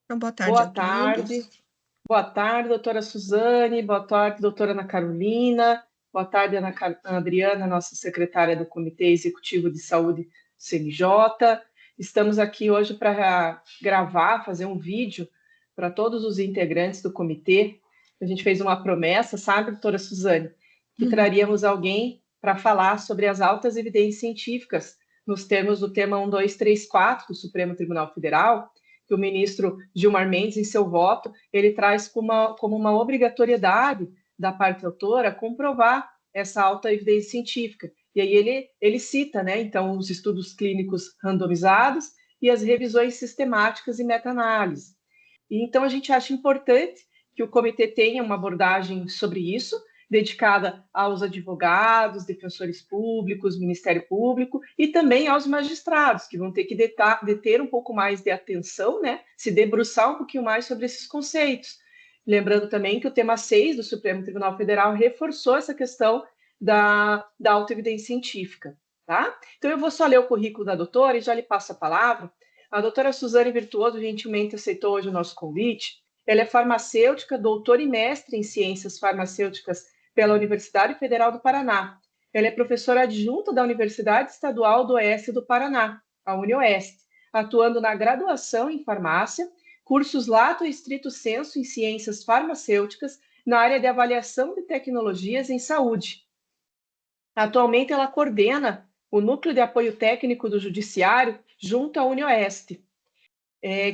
Então, boa tarde a Boa todos. tarde. Boa tarde, doutora Suzane. Boa tarde, doutora Ana Carolina. Boa tarde, Ana Adriana, nossa secretária do Comitê Executivo de Saúde do CNJ. Estamos aqui hoje para gravar, fazer um vídeo para todos os integrantes do comitê. A gente fez uma promessa, sabe, doutora Suzane, que traríamos alguém para falar sobre as altas evidências científicas, nos termos do tema 1234 do Supremo Tribunal Federal, que o ministro Gilmar Mendes, em seu voto, ele traz como uma obrigatoriedade da parte autora comprovar essa alta evidência científica. E aí ele cita, né, então, os estudos clínicos randomizados e as revisões sistemáticas e meta-análise. E então a gente acha importante que o comitê tenha uma abordagem sobre isso, dedicada aos advogados, defensores públicos, Ministério Público e também aos magistrados, que vão ter que deter um pouco mais de atenção, né? Se debruçar um pouquinho mais sobre esses conceitos. Lembrando também que o tema 6 do Supremo Tribunal Federal reforçou essa questão da autoevidência científica, tá? Então eu vou só ler o currículo da doutora e já lhe passo a palavra. A doutora Suzane Virtuoso gentilmente aceitou hoje o nosso convite. Ela é farmacêutica, doutora e mestre em ciências farmacêuticas pela Universidade Federal do Paraná. Ela é professora adjunta da Universidade Estadual do Oeste do Paraná, a UniOeste, atuando na graduação em farmácia, cursos lato e estrito sensu em ciências farmacêuticas na área de avaliação de tecnologias em saúde. Atualmente, ela coordena o Núcleo de Apoio Técnico do Judiciário junto à UniOeste,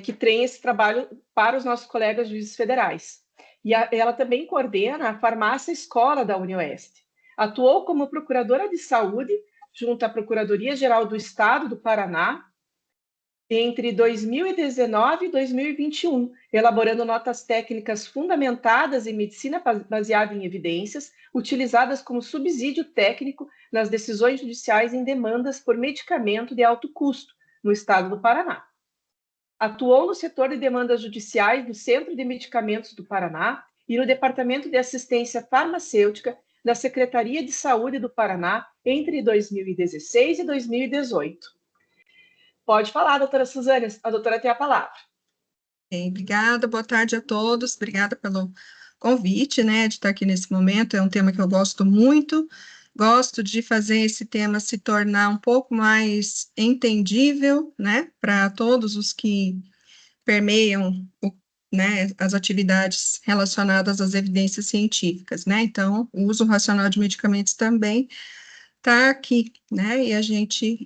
que tem esse trabalho para os nossos colegas juízes federais. E ela também coordena a Farmácia Escola da UniOeste. Atuou como procuradora de saúde junto à Procuradoria-Geral do Estado do Paraná entre 2019 e 2021, elaborando notas técnicas fundamentadas em medicina baseada em evidências, utilizadas como subsídio técnico nas decisões judiciais em demandas por medicamento de alto custo no estado do Paraná. Atuou no setor de demandas judiciais do Centro de Medicamentos do Paraná e no Departamento de Assistência Farmacêutica da Secretaria de Saúde do Paraná entre 2016 e 2018. Pode falar, doutora Suzane, a doutora tem a palavra. Obrigada, boa tarde a todos, obrigada pelo convite, né, de estar aqui nesse momento. É um tema que eu gosto muito, gosto de fazer esse tema se tornar um pouco mais entendível, né, para todos os que permeiam né, as atividades relacionadas às evidências científicas, né, então o uso racional de medicamentos também está aqui, né, e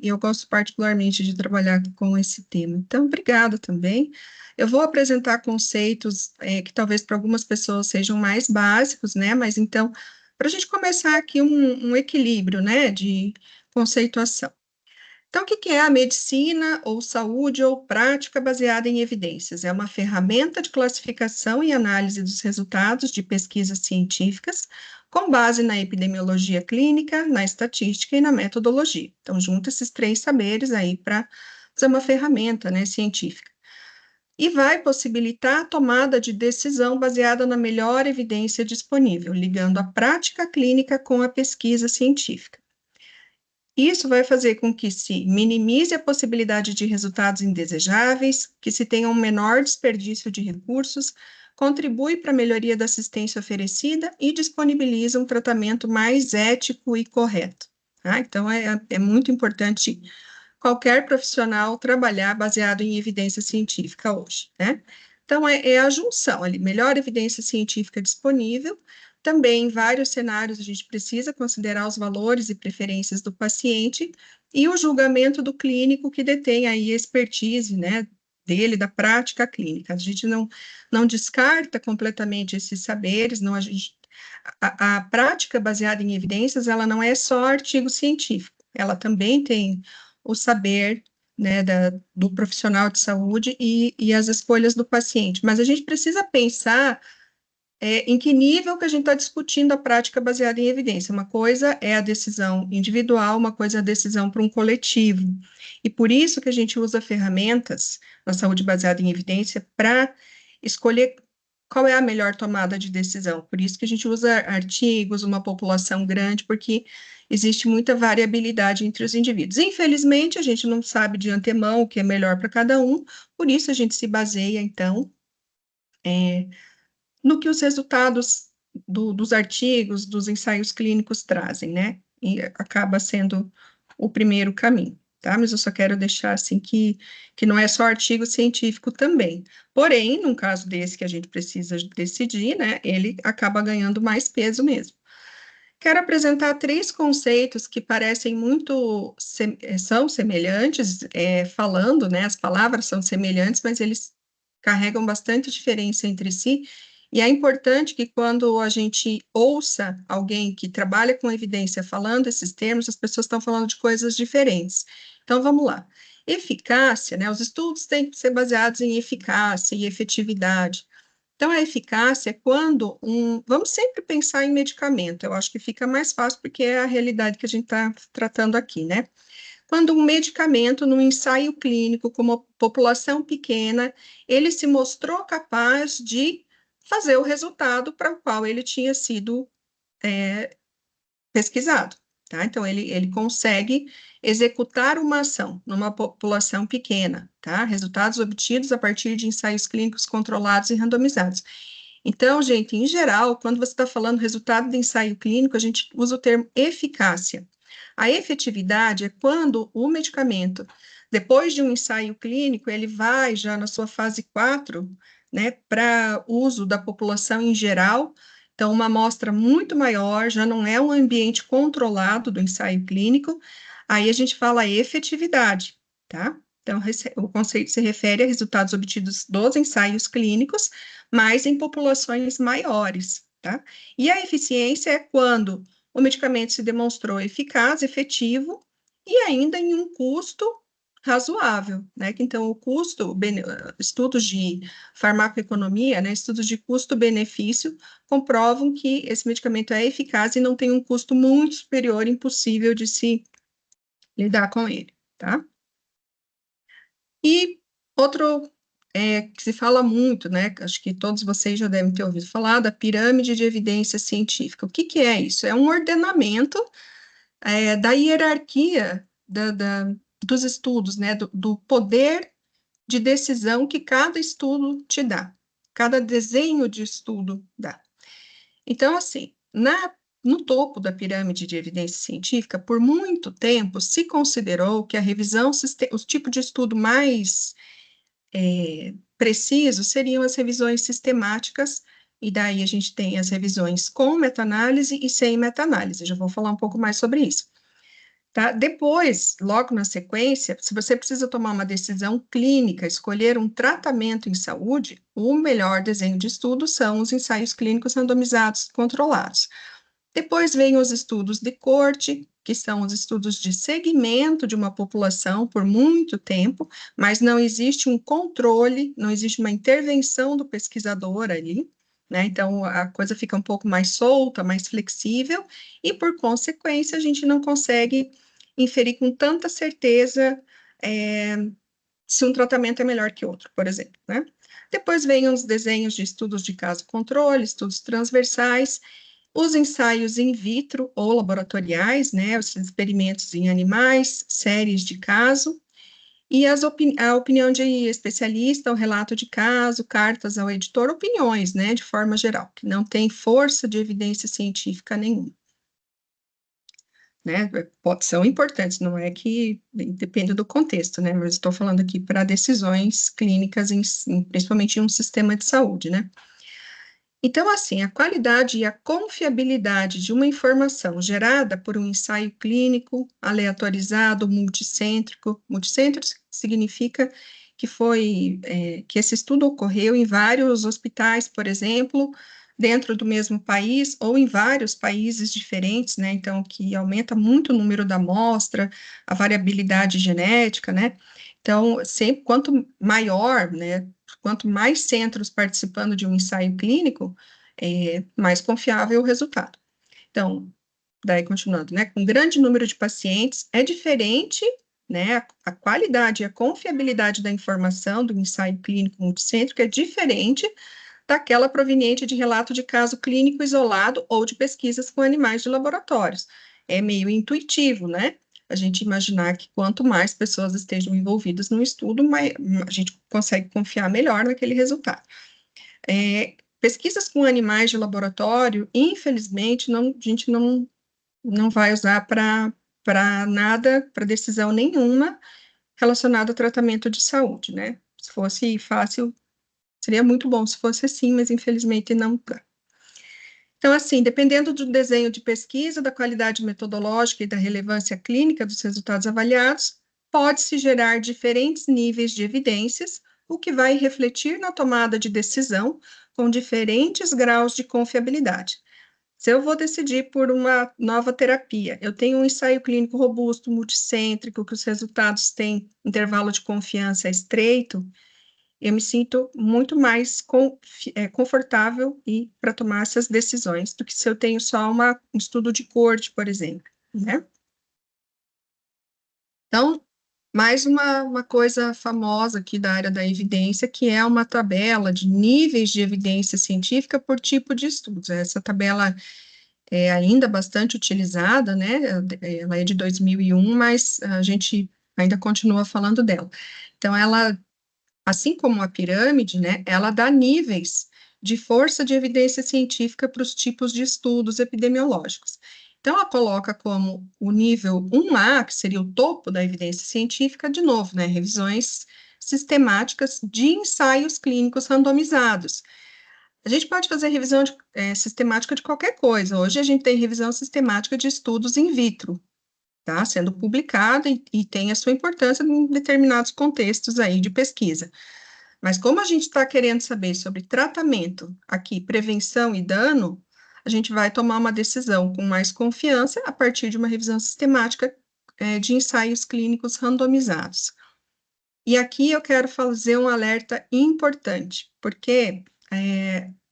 eu gosto particularmente de trabalhar com esse tema. Então, obrigada também. Eu vou apresentar conceitos que talvez para algumas pessoas sejam mais básicos, né, mas então, para a gente começar aqui um equilíbrio, né, de conceituação. Então, o que é a medicina ou saúde ou prática baseada em evidências? É uma ferramenta de classificação e análise dos resultados de pesquisas científicas com base na epidemiologia clínica, na estatística e na metodologia. Então, junta esses três saberes aí para fazer uma ferramenta, né, científica. E vai possibilitar a tomada de decisão baseada na melhor evidência disponível, ligando a prática clínica com a pesquisa científica. Isso vai fazer com que se minimize a possibilidade de resultados indesejáveis, que se tenha um menor desperdício de recursos, contribui para a melhoria da assistência oferecida e disponibiliza um tratamento mais ético e correto. Tá? Então, é muito importante qualquer profissional trabalhar baseado em evidência científica hoje, né? Então, é a junção ali, melhor evidência científica disponível. Também, em vários cenários, a gente precisa considerar os valores e preferências do paciente e o julgamento do clínico que detém aí a expertise, né, dele, da prática clínica. A gente não descarta completamente esses saberes, não, a prática baseada em evidências, ela não é só artigo científico, ela também tem o saber, né, do profissional de saúde e as escolhas do paciente. Mas a gente precisa pensar em que nível que a gente está discutindo a prática baseada em evidência. Uma coisa é a decisão individual, uma coisa é a decisão para um coletivo. E por isso que a gente usa ferramentas na saúde baseada em evidência para escolher qual é a melhor tomada de decisão. Por isso que a gente usa artigos, uma população grande, porque existe muita variabilidade entre os indivíduos. Infelizmente, a gente não sabe de antemão o que é melhor para cada um, por isso a gente se baseia, então, no que os resultados dos artigos, dos ensaios clínicos trazem, né? E acaba sendo o primeiro caminho, tá? Mas eu só quero deixar assim que não é só artigo científico também. Porém, num caso desse que a gente precisa decidir, né? Ele acaba ganhando mais peso mesmo. Quero apresentar três conceitos que parecem muito, são semelhantes, falando, né? As palavras são semelhantes, mas eles carregam bastante diferença entre si. E é importante que quando a gente ouça alguém que trabalha com evidência falando esses termos, as pessoas estão falando de coisas diferentes. Então, vamos lá. Eficácia, né? Os estudos têm que ser baseados em eficácia e efetividade. Então, a eficácia é quando vamos sempre pensar em medicamento, eu acho que fica mais fácil porque é a realidade que a gente está tratando aqui, né? Quando um medicamento, num ensaio clínico, com uma população pequena, ele se mostrou capaz de fazer o resultado para o qual ele tinha sido pesquisado, tá? Então, ele consegue executar uma ação numa população pequena, tá? Resultados obtidos a partir de ensaios clínicos controlados e randomizados. Então, gente, em geral, quando você está falando resultado de ensaio clínico, a gente usa o termo eficácia. A efetividade é quando o medicamento, depois de um ensaio clínico, ele vai já na sua fase 4, né, para uso da população em geral. Então, uma amostra muito maior, já não é um ambiente controlado do ensaio clínico, aí a gente fala efetividade, tá? Então, o conceito se refere a resultados obtidos dos ensaios clínicos, mas em populações maiores, tá? E a eficiência é quando o medicamento se demonstrou eficaz, efetivo e ainda em um custo razoável, né? Então, o custo, estudos de farmacoeconomia, né, estudos de custo-benefício, comprovam que esse medicamento é eficaz e não tem um custo muito superior, impossível de se lidar com ele, tá? E outro que se fala muito, né? Acho que todos vocês já devem ter ouvido falar da pirâmide de evidência científica. O que que é isso? É um ordenamento da hierarquia dos estudos, né? Do poder de decisão que cada estudo te dá, cada desenho de estudo dá. Então, assim, no topo da pirâmide de evidência científica, por muito tempo se considerou que a revisão, o tipo de estudo mais preciso seriam as revisões sistemáticas, e daí a gente tem as revisões com meta-análise e sem meta-análise. Já vou falar um pouco mais sobre isso. Tá? Depois, logo na sequência, se você precisa tomar uma decisão clínica, escolher um tratamento em saúde, o melhor desenho de estudo são os ensaios clínicos randomizados controlados. Depois vem os estudos de corte, que são os estudos de segmento de uma população por muito tempo, mas não existe um controle, não existe uma intervenção do pesquisador ali, né? Então a coisa fica um pouco mais solta, mais flexível, e por consequência a gente não consegue inferir com tanta certeza se um tratamento é melhor que outro, por exemplo, né? Depois vem os desenhos de estudos de caso-controle, estudos transversais, os ensaios in vitro ou laboratoriais, né, os experimentos em animais, séries de caso, e a opinião de especialista, o relato de caso, cartas ao editor, opiniões, né, de forma geral, que não tem força de evidência científica nenhuma. Né, são importantes, não é que depende do contexto, né, mas estou falando aqui para decisões clínicas, principalmente em um sistema de saúde, né. Então, assim, a qualidade e a confiabilidade de uma informação gerada por um ensaio clínico, aleatorizado, multicêntrico significa que que esse estudo ocorreu em vários hospitais, por exemplo, dentro do mesmo país ou em vários países diferentes, né? Então, que aumenta muito o número da amostra, a variabilidade genética, né? Então, sempre quanto maior, né, quanto mais centros participando de um ensaio clínico, mais confiável o resultado. Então, daí continuando, né, com grande número de pacientes, é diferente, né, a qualidade e a confiabilidade da informação do ensaio clínico multicêntrico é diferente daquela proveniente de relato de caso clínico isolado ou de pesquisas com animais de laboratórios. É meio intuitivo, né? A gente imaginar que quanto mais pessoas estejam envolvidas no estudo, mais a gente consegue confiar melhor naquele resultado. Pesquisas com animais de laboratório, infelizmente, a gente não vai usar para nada, para decisão nenhuma relacionada ao tratamento de saúde, né? Se fosse fácil, seria muito bom se fosse assim, mas infelizmente não dá. Então, assim, dependendo do desenho de pesquisa, da qualidade metodológica e da relevância clínica dos resultados avaliados, pode-se gerar diferentes níveis de evidências, o que vai refletir na tomada de decisão com diferentes graus de confiabilidade. Se eu vou decidir por uma nova terapia, eu tenho um ensaio clínico robusto, multicêntrico, que os resultados têm intervalo de confiança estreito, eu me sinto muito mais confortável para tomar essas decisões do que se eu tenho só um estudo de corte, por exemplo, né? Então, mais uma coisa famosa aqui da área da evidência, que é uma tabela de níveis de evidência científica por tipo de estudos. Essa tabela é ainda bastante utilizada, né? Ela é de 2001, mas a gente ainda continua falando dela. Então, ela, assim como a pirâmide, né, ela dá níveis de força de evidência científica para os tipos de estudos epidemiológicos. Então, ela coloca como o nível 1A, que seria o topo da evidência científica, de novo, né, revisões sistemáticas de ensaios clínicos randomizados. A gente pode fazer revisão sistemática de qualquer coisa. Hoje a gente tem revisão sistemática de estudos in vitro, tá? Sendo publicada e tem a sua importância em determinados contextos aí de pesquisa. Mas como a gente está querendo saber sobre tratamento aqui, prevenção e dano, a gente vai tomar uma decisão com mais confiança a partir de uma revisão sistemática de ensaios clínicos randomizados. E aqui eu quero fazer um alerta importante, porque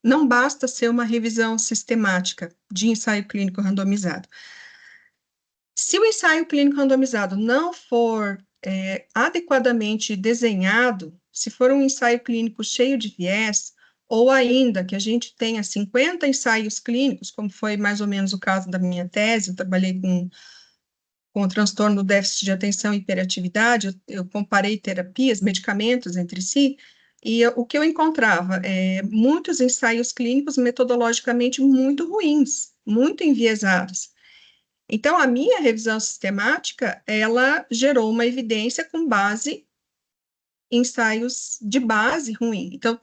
não basta ser uma revisão sistemática de ensaio clínico randomizado. Se o ensaio clínico randomizado não for adequadamente desenhado, se for um ensaio clínico cheio de viés, ou ainda que a gente tenha 50 ensaios clínicos, como foi mais ou menos o caso da minha tese, eu trabalhei com o transtorno do déficit de atenção e hiperatividade, eu comparei terapias, medicamentos entre si, e o que eu encontrava muitos ensaios clínicos metodologicamente muito ruins, muito enviesados. Então, a minha revisão sistemática, ela gerou uma evidência com base em ensaios de base ruim. Então,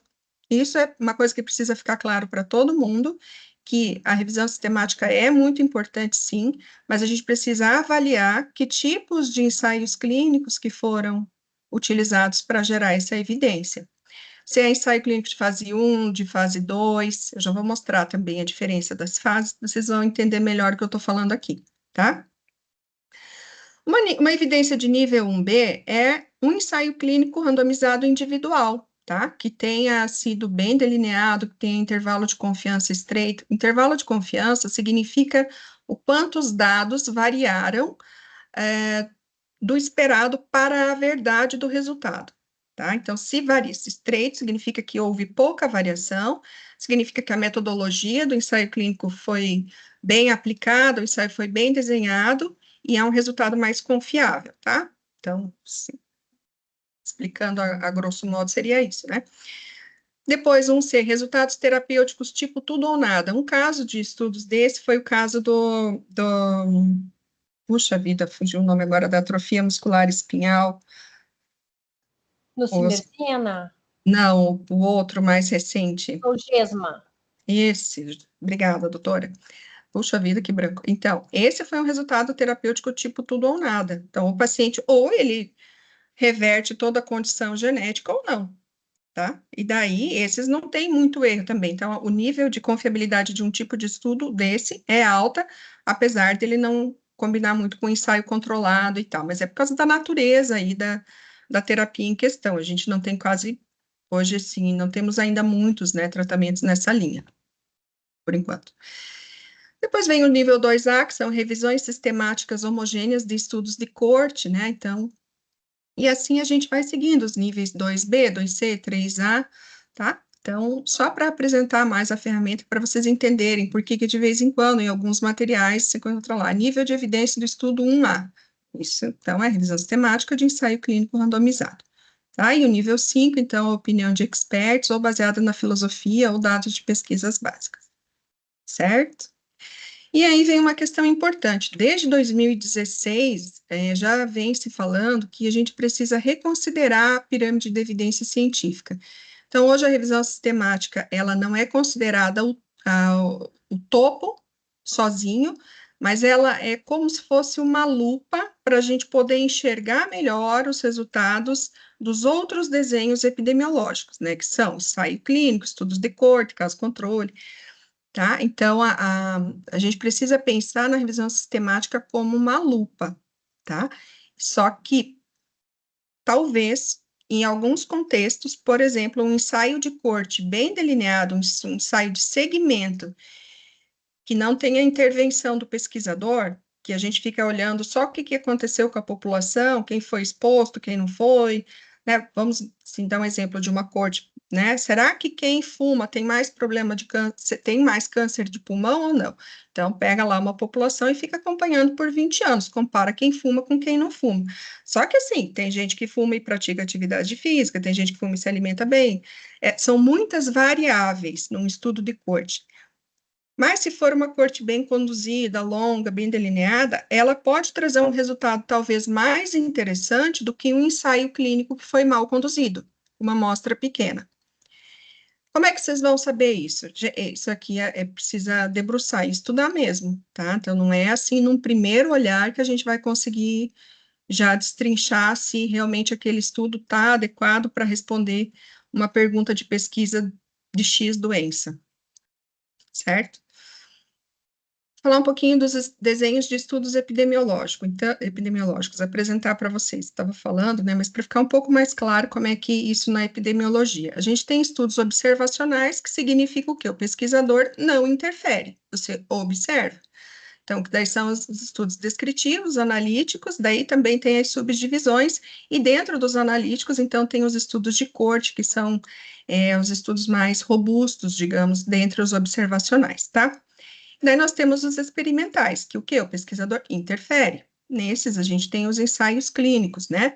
isso é uma coisa que precisa ficar claro para todo mundo, que a revisão sistemática é muito importante, sim, mas a gente precisa avaliar que tipos de ensaios clínicos que foram utilizados para gerar essa evidência. Se é ensaio clínico de fase 1, de fase 2, eu já vou mostrar também a diferença das fases, vocês vão entender melhor o que eu estou falando aqui, tá? Uma evidência de nível 1B é um ensaio clínico randomizado individual, tá? Que tenha sido bem delineado, que tenha intervalo de confiança estreito. Intervalo de confiança significa o quanto os dados variaram do esperado para a verdade do resultado, tá? Então, se varia estreito, significa que houve pouca variação, significa que a metodologia do ensaio clínico foi bem aplicada, o ensaio foi bem desenhado, e é um resultado mais confiável, tá? Então, sim, explicando a grosso modo, seria isso, né? Depois, 1C, resultados terapêuticos tipo tudo ou nada. Um caso de estudos desse foi o caso puxa vida, fugiu o nome agora, da atrofia muscular espinhal. Nusinercina? Não, o outro mais recente. Zolgensma. Esse, obrigada, doutora. Puxa vida, que branco. Então, esse foi um resultado terapêutico tipo tudo ou nada. Então, o paciente, ou ele reverte toda a condição genética ou não, tá? E daí, esses não tem muito erro também. Então, o nível de confiabilidade de um tipo de estudo desse é alta, apesar dele não combinar muito com ensaio controlado e tal, mas é por causa da natureza aí da terapia em questão. A gente não tem quase, hoje sim, não temos ainda muitos, né, tratamentos nessa linha, por enquanto. Depois vem o nível 2A, que são revisões sistemáticas homogêneas de estudos de corte, né, então, e assim a gente vai seguindo os níveis 2B, 2C, 3A, tá? Então, só para apresentar mais a ferramenta para vocês entenderem por que de vez em quando, em alguns materiais, se encontra lá, nível de evidência do estudo 1A. Isso, então, é revisão sistemática de ensaio clínico randomizado. tá? E o nível 5, então, a opinião de experts, ou baseada na filosofia ou dados de pesquisas básicas, certo? E aí vem uma questão importante. Desde 2016, já vem se falando que a gente precisa reconsiderar a pirâmide de evidência científica. Então, hoje a revisão sistemática, ela não é considerada o topo sozinho, mas ela é como se fosse uma lupa para a gente poder enxergar melhor os resultados dos outros desenhos epidemiológicos, né, que são ensaio clínico, estudos de corte, caso controle, tá? Então, a gente precisa pensar na revisão sistemática como uma lupa, tá? Só que, talvez, em alguns contextos, por exemplo, um ensaio de corte bem delineado, um ensaio de segmento, que não tenha intervenção do pesquisador, que a gente fica olhando só o que aconteceu com a população, quem foi exposto, quem não foi, né? Vamos, assim, dar um exemplo de uma corte, né? Será que quem fuma tem mais problema de câncer, tem mais câncer de pulmão ou não? Então, pega lá uma população e fica acompanhando por 20 anos, compara quem fuma com quem não fuma. Só que, assim, tem gente que fuma e pratica atividade física, tem gente que fuma e se alimenta bem, são muitas variáveis num estudo de corte. Mas se for uma corte bem conduzida, longa, bem delineada, ela pode trazer um resultado talvez mais interessante do que um ensaio clínico que foi mal conduzido, uma amostra pequena. Como é que vocês vão saber isso? Isso aqui precisa debruçar e estudar mesmo, tá? Então, não é assim, num primeiro olhar, que a gente vai conseguir já destrinchar se realmente aquele estudo está adequado para responder uma pergunta de pesquisa de X doença, certo? Falar um pouquinho dos desenhos de estudos epidemiológicos, apresentar para vocês, estava falando, né, mas para ficar um pouco mais claro como é que isso na epidemiologia. A gente tem estudos observacionais, que significa o quê? O pesquisador não interfere, você observa. Então, que daí são os estudos descritivos, analíticos, daí também tem as subdivisões, e dentro dos analíticos, então, tem os estudos de corte, que são os estudos mais robustos, digamos, dentre os observacionais, tá? Daí nós temos os experimentais, que o quê? O pesquisador interfere. Nesses, a gente tem os ensaios clínicos, né?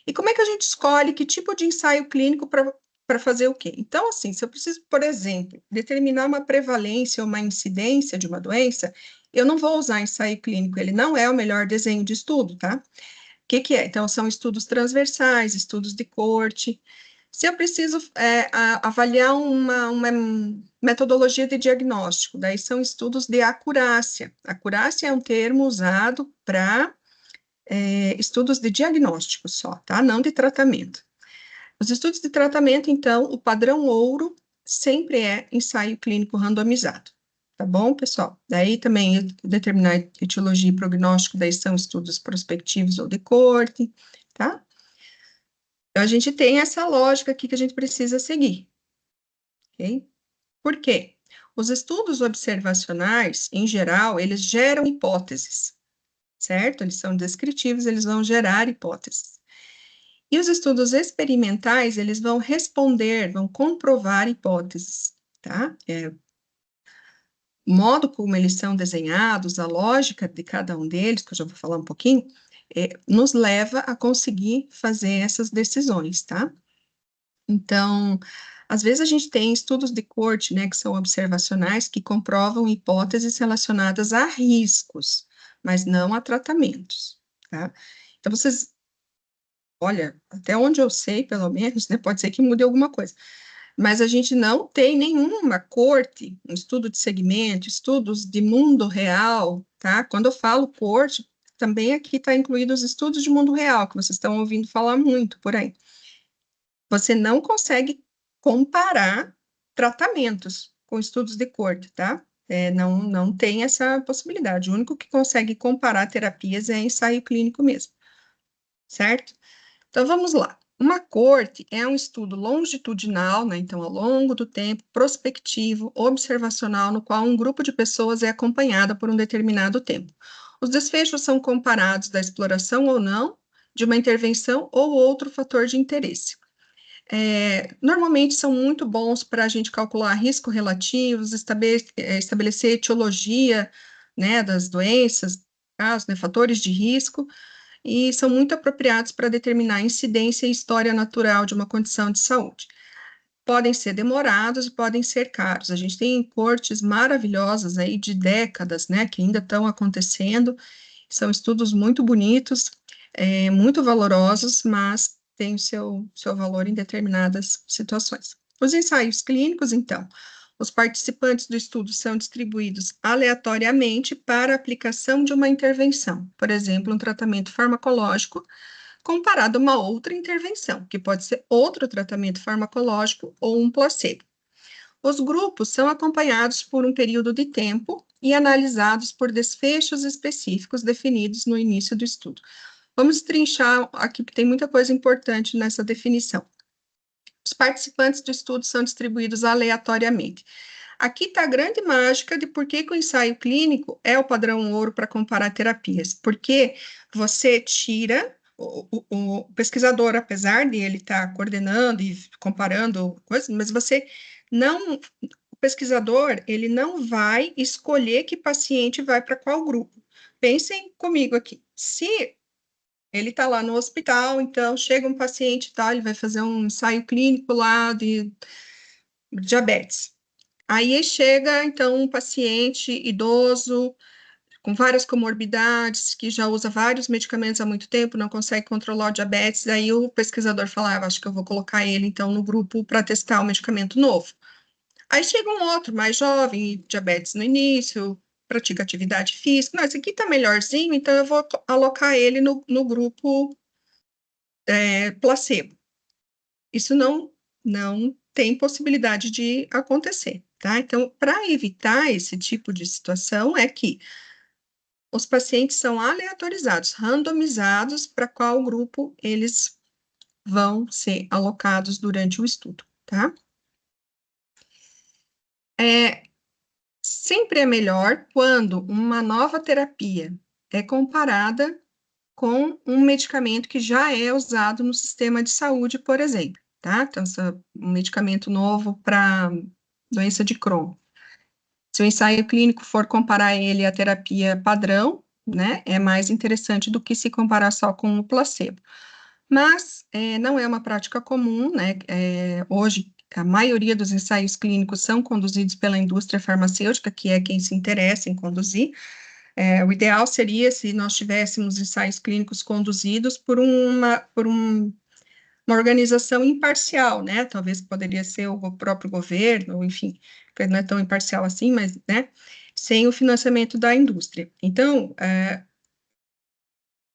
E como é que a gente escolhe que tipo de ensaio clínico para fazer o quê? Então, assim, se eu preciso, por exemplo, determinar uma prevalência ou uma incidência de uma doença, eu não vou usar ensaio clínico, ele não é o melhor desenho de estudo, tá? O que é? Então, são estudos transversais, estudos de corte. Se eu preciso avaliar uma metodologia de diagnóstico, daí são estudos de acurácia. Acurácia é um termo usado para estudos de diagnóstico só, tá? Não de tratamento. Os estudos de tratamento, então, o padrão ouro sempre é ensaio clínico randomizado. Tá bom, pessoal? Daí também determinar etiologia e prognóstico, daí são estudos prospectivos ou de corte, tá? Então, a gente tem essa lógica aqui que a gente precisa seguir, ok? Por quê? Os estudos observacionais, em geral, eles geram hipóteses, certo? Eles são descritivos, eles vão gerar hipóteses. E os estudos experimentais, eles vão responder, vão comprovar hipóteses, tá? O modo como eles são desenhados, a lógica de cada um deles, que eu já vou falar um pouquinho, nos leva a conseguir fazer essas decisões, tá? Então, às vezes a gente tem estudos de corte, né, que são observacionais, que comprovam hipóteses relacionadas a riscos, mas não a tratamentos, tá? Então, vocês, olha, até onde eu sei, pelo menos, né, pode ser que mude alguma coisa, mas a gente não tem nenhuma corte, um estudo de segmento, estudos de mundo real, tá? Quando eu falo corte, também aqui está incluído os estudos de mundo real, que vocês estão ouvindo falar muito por aí. Você não consegue comparar tratamentos com estudos de corte, tá? Não tem essa possibilidade. O único que consegue comparar terapias é ensaio clínico mesmo, certo? Então, vamos lá. Uma corte é um estudo longitudinal, né? Então, ao longo do tempo, prospectivo, observacional, no qual um grupo de pessoas é acompanhada por um determinado tempo. Os desfechos são comparados da exploração ou não de uma intervenção ou outro fator de interesse. Normalmente são muito bons para a gente calcular risco relativos, estabelecer etiologia, né, das doenças, casos, né, fatores de risco. e são muito apropriados para determinar a incidência e história natural de uma condição de saúde. Podem ser demorados e podem ser caros. A gente tem cortes maravilhosas aí de décadas, né, que ainda estão acontecendo. São estudos muito bonitos, muito valorosos, mas tem o seu valor em determinadas situações. Os ensaios clínicos, então, os participantes do estudo são distribuídos aleatoriamente para aplicação de uma intervenção, por exemplo, um tratamento farmacológico, comparado a uma outra intervenção, que pode ser outro tratamento farmacológico ou um placebo. Os grupos são acompanhados por um período de tempo e analisados por desfechos específicos definidos no início do estudo. Vamos trinchar aqui, porque tem muita coisa importante nessa definição. Os participantes do estudo são distribuídos aleatoriamente. Aqui está a grande mágica de por que o ensaio clínico é o padrão ouro para comparar terapias, porque você tira o pesquisador, apesar de ele estar coordenando e comparando coisas, mas você não, o pesquisador, ele não vai escolher que paciente vai para qual grupo. Pensem comigo aqui, se ele está lá no hospital, então chega um paciente, tá, ele vai fazer um ensaio clínico lá de diabetes. Aí chega, então, um paciente idoso, com várias comorbidades, que já usa vários medicamentos há muito tempo, não consegue controlar o diabetes, aí o pesquisador fala, acho que eu vou colocar ele, então, no grupo para testar o medicamento novo. Aí chega um outro, mais jovem, diabetes no início, pratica atividade física, não, esse aqui tá melhorzinho, então eu vou alocar ele no grupo placebo. Isso não tem possibilidade de acontecer, tá? Então, para evitar esse tipo de situação, é que os pacientes são aleatorizados, randomizados para qual grupo eles vão ser alocados durante o estudo, tá? Sempre é melhor quando uma nova terapia é comparada com um medicamento que já é usado no sistema de saúde, por exemplo, tá? Então, um medicamento novo para doença de Crohn. Se o ensaio clínico for comparar ele à terapia padrão, né, é mais interessante do que se comparar só com o placebo. Mas não é uma prática comum, né? Hoje, a maioria dos ensaios clínicos são conduzidos pela indústria farmacêutica, que é quem se interessa em conduzir. O ideal seria se nós tivéssemos ensaios clínicos conduzidos por uma organização imparcial, né? Talvez poderia ser o próprio governo, enfim, que não é tão imparcial assim, mas, né? Sem o financiamento da indústria. Então,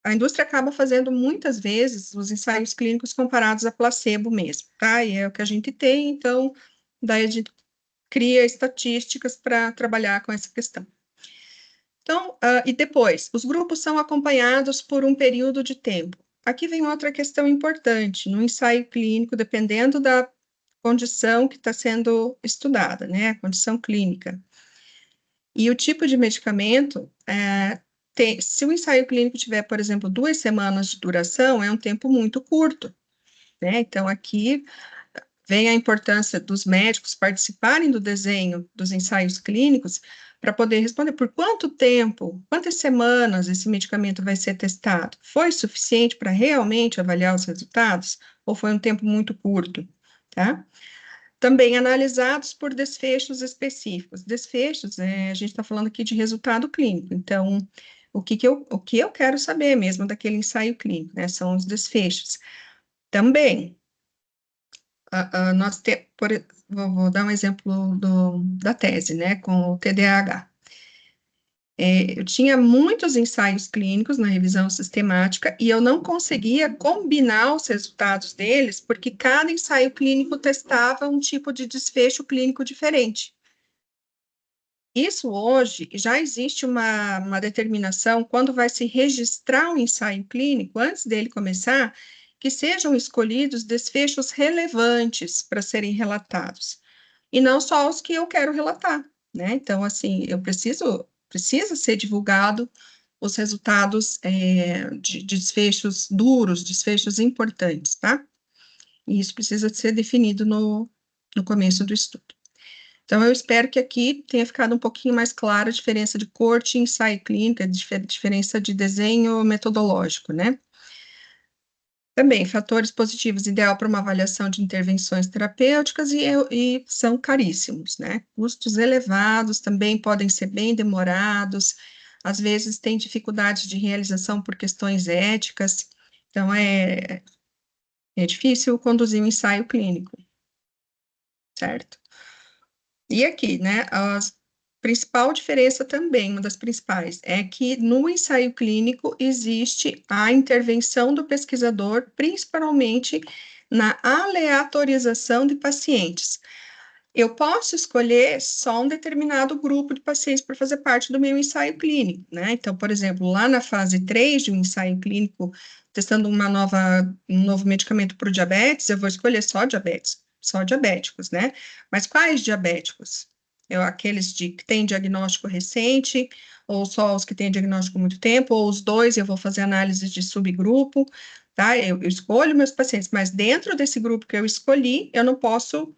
a indústria acaba fazendo muitas vezes os ensaios clínicos comparados a placebo mesmo, tá? E é o que a gente tem, então, daí a gente cria estatísticas para trabalhar com essa questão. Então, e depois, os grupos são acompanhados por um período de tempo. Aqui vem outra questão importante, no ensaio clínico, dependendo da condição que está sendo estudada, né, a condição clínica. E o tipo de medicamento, se o ensaio clínico tiver, por exemplo, 2 semanas de duração, é um tempo muito curto, né, então aqui vem a importância dos médicos participarem do desenho dos ensaios clínicos para poder responder por quanto tempo, quantas semanas esse medicamento vai ser testado. Foi suficiente para realmente avaliar os resultados? Ou foi um tempo muito curto? Tá? Também analisados por desfechos específicos. Desfechos, a gente está falando aqui de resultado clínico. Então, o que eu quero saber mesmo daquele ensaio clínico, né? São os desfechos. Também, vou dar um exemplo da tese, né, com o TDAH. Eu tinha muitos ensaios clínicos na revisão sistemática e eu não conseguia combinar os resultados deles, porque cada ensaio clínico testava um tipo de desfecho clínico diferente. Isso hoje, já existe uma determinação, quando vai se registrar um ensaio clínico, antes dele começar, que sejam escolhidos desfechos relevantes para serem relatados, e não só os que eu quero relatar, né? Então, assim, precisa ser divulgado os resultados de desfechos duros, desfechos importantes, tá? E isso precisa ser definido no começo do estudo. Então, eu espero que aqui tenha ficado um pouquinho mais clara a diferença de corte e ensaio clínico, a diferença de desenho metodológico, né? Também, fatores positivos, ideal para uma avaliação de intervenções terapêuticas e são caríssimos, né? Custos elevados, também podem ser bem demorados, às vezes tem dificuldades de realização por questões éticas, então é difícil conduzir um ensaio clínico, certo? E aqui, né, a principal diferença também, uma das principais, é que no ensaio clínico existe a intervenção do pesquisador, principalmente na aleatorização de pacientes. Eu posso escolher só um determinado grupo de pacientes para fazer parte do meu ensaio clínico, né? Então, por exemplo, lá na fase 3 de um ensaio clínico, testando um novo medicamento para o diabetes, eu vou escolher só diabetes, só diabéticos, né? Mas quais diabéticos? Aqueles que têm diagnóstico recente, ou só os que têm diagnóstico há muito tempo, ou os dois, eu vou fazer análise de subgrupo, tá? Eu escolho meus pacientes, mas dentro desse grupo que eu escolhi, eu não posso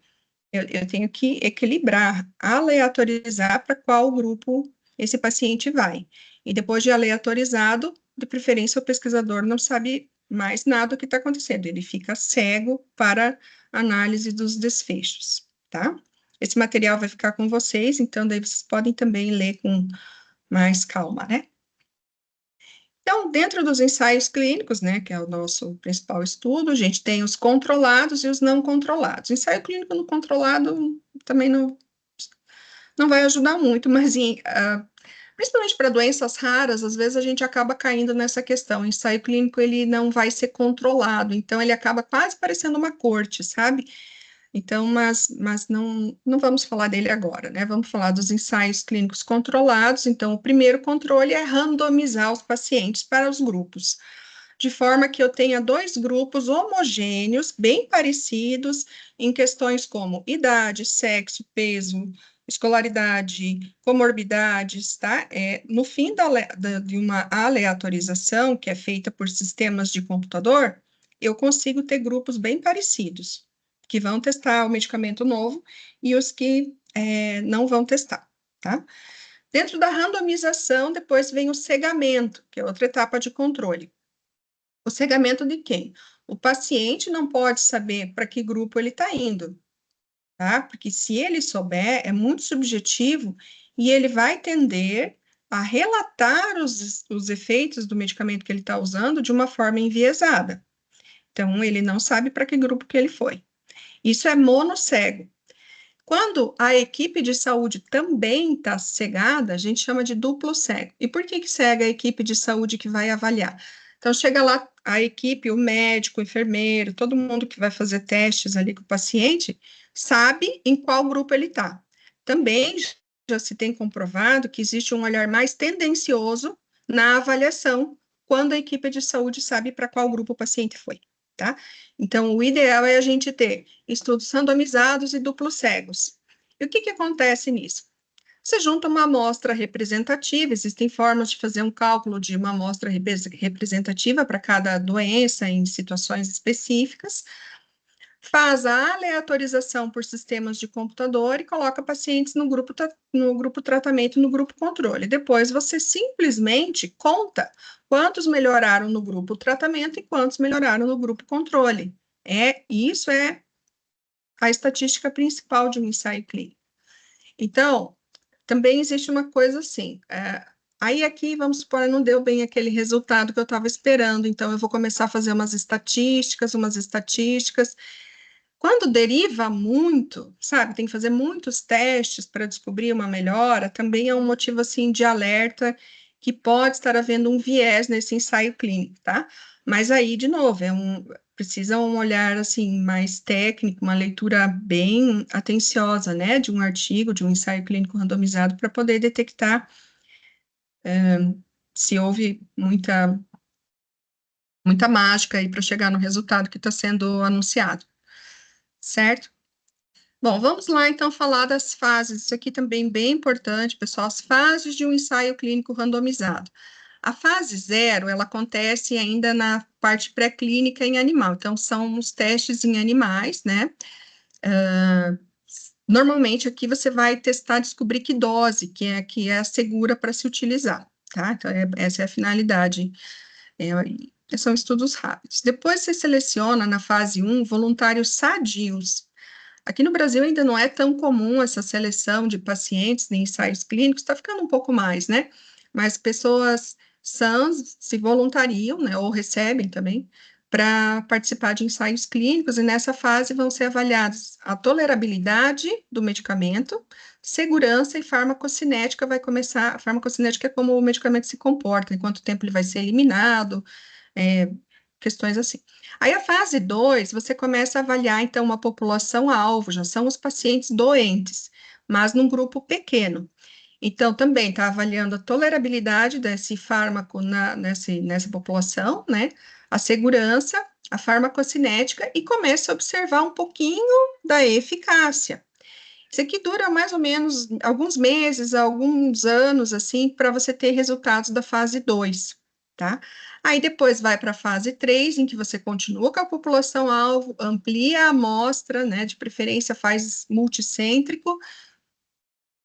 eu tenho que equilibrar, aleatorizar para qual grupo esse paciente vai. E depois de aleatorizado, de preferência, o pesquisador não sabe mais nada do que está acontecendo, ele fica cego para análise dos desfechos, tá? Esse material vai ficar com vocês, então daí vocês podem também ler com mais calma, né? Então, dentro dos ensaios clínicos, né, que é o nosso principal estudo, a gente tem os controlados e os não controlados. Ensaio clínico não controlado também não vai ajudar muito, mas principalmente para doenças raras, às vezes a gente acaba caindo nessa questão. O ensaio clínico, ele não vai ser controlado, então ele acaba quase parecendo uma corte, sabe? Então, mas não vamos falar dele agora, né? Vamos falar dos ensaios clínicos controlados. Então, o primeiro controle é randomizar os pacientes para os grupos, de forma que eu tenha dois grupos homogêneos, bem parecidos, em questões como idade, sexo, peso, escolaridade, comorbidades, tá? No fim de uma aleatorização, que é feita por sistemas de computador, eu consigo ter grupos bem parecidos que vão testar o medicamento novo e os que não vão testar, tá? Dentro da randomização, depois vem o cegamento, que é outra etapa de controle. O cegamento de quem? O paciente não pode saber para que grupo ele está indo, tá? Porque se ele souber, é muito subjetivo e ele vai tender a relatar os efeitos do medicamento que ele está usando de uma forma enviesada. Então, ele não sabe para que grupo que ele foi. Isso é monocego. Quando a equipe de saúde também está cegada, a gente chama de duplo cego. E por que cega a equipe de saúde que vai avaliar? Então, chega lá a equipe, o médico, o enfermeiro, todo mundo que vai fazer testes ali com o paciente, sabe em qual grupo ele está. Também já se tem comprovado que existe um olhar mais tendencioso na avaliação, quando a equipe de saúde sabe para qual grupo o paciente foi, tá? Então, o ideal é a gente ter estudos randomizados e duplos cegos. E o que acontece nisso? Você junta uma amostra representativa, existem formas de fazer um cálculo de uma amostra representativa para cada doença em situações específicas, faz a aleatorização por sistemas de computador e coloca pacientes no grupo tratamento e no grupo controle. Depois você simplesmente conta quantos melhoraram no grupo tratamento e quantos melhoraram no grupo controle. Isso é a estatística principal de um ensaio clínico. Então, também existe uma coisa assim, aí aqui, vamos supor, não deu bem aquele resultado que eu estava esperando, então eu vou começar a fazer umas estatísticas, quando deriva muito, sabe, tem que fazer muitos testes para descobrir uma melhora, também é um motivo, assim, de alerta que pode estar havendo um viés nesse ensaio clínico, tá? Mas aí, de novo, precisa um olhar, assim, mais técnico, uma leitura bem atenciosa, né, de um artigo, de um ensaio clínico randomizado, para poder detectar se houve muita mágica aí para chegar no resultado que está sendo anunciado, certo? Bom, vamos lá então falar das fases. Isso aqui também bem importante, pessoal, as fases de um ensaio clínico randomizado. A fase 0, ela acontece ainda na parte pré-clínica em animal, então são os testes em animais, né? Normalmente, aqui você vai testar, descobrir que dose que é segura para se utilizar, tá? Então, essa é a finalidade. São estudos rápidos. Depois, você seleciona, na fase 1, voluntários sadios. Aqui no Brasil ainda não é tão comum essa seleção de pacientes em ensaios clínicos, está ficando um pouco mais, né? Mas pessoas sãs se voluntariam, né, ou recebem também, para participar de ensaios clínicos, e nessa fase vão ser avaliados a tolerabilidade do medicamento, segurança e farmacocinética. Vai começar, a farmacocinética é como o medicamento se comporta, em quanto tempo ele vai ser eliminado, é, questões assim. Aí a fase 2, você começa a avaliar, então, uma população-alvo, já são os pacientes doentes, mas num grupo pequeno. Então, também está avaliando a tolerabilidade desse fármaco nessa população, né? A segurança, a farmacocinética, e começa a observar um pouquinho da eficácia. Isso aqui dura mais ou menos alguns meses, alguns anos, assim, para você ter resultados da fase 2, tá? Aí depois vai para a fase 3, em que você continua com a população-alvo, amplia a amostra, né? De preferência faz multicêntrico,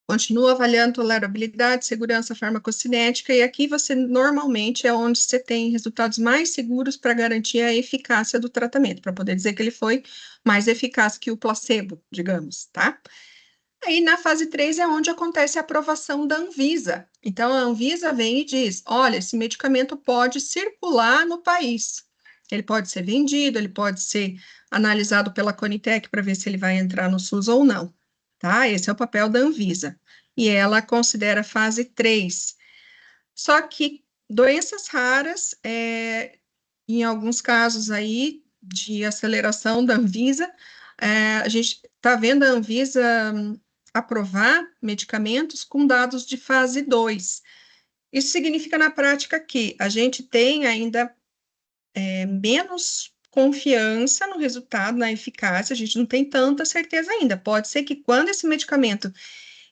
continua avaliando tolerabilidade, segurança farmacocinética, e aqui você normalmente é onde você tem resultados mais seguros para garantir a eficácia do tratamento, para poder dizer que ele foi mais eficaz que o placebo, digamos, tá? Aí, na fase 3 é onde acontece a aprovação da Anvisa. Então, a Anvisa vem e diz: olha, esse medicamento pode circular no país. Ele pode ser vendido, ele pode ser analisado pela Conitec para ver se ele vai entrar no SUS ou não. Tá? Esse é o papel da Anvisa. E ela considera a fase 3. Só que doenças raras, em alguns casos aí de aceleração da Anvisa, a gente está vendo a Anvisa aprovar medicamentos com dados de fase 2. Isso significa, na prática, que a gente tem ainda menos confiança no resultado, na eficácia, a gente não tem tanta certeza ainda. Pode ser que quando esse medicamento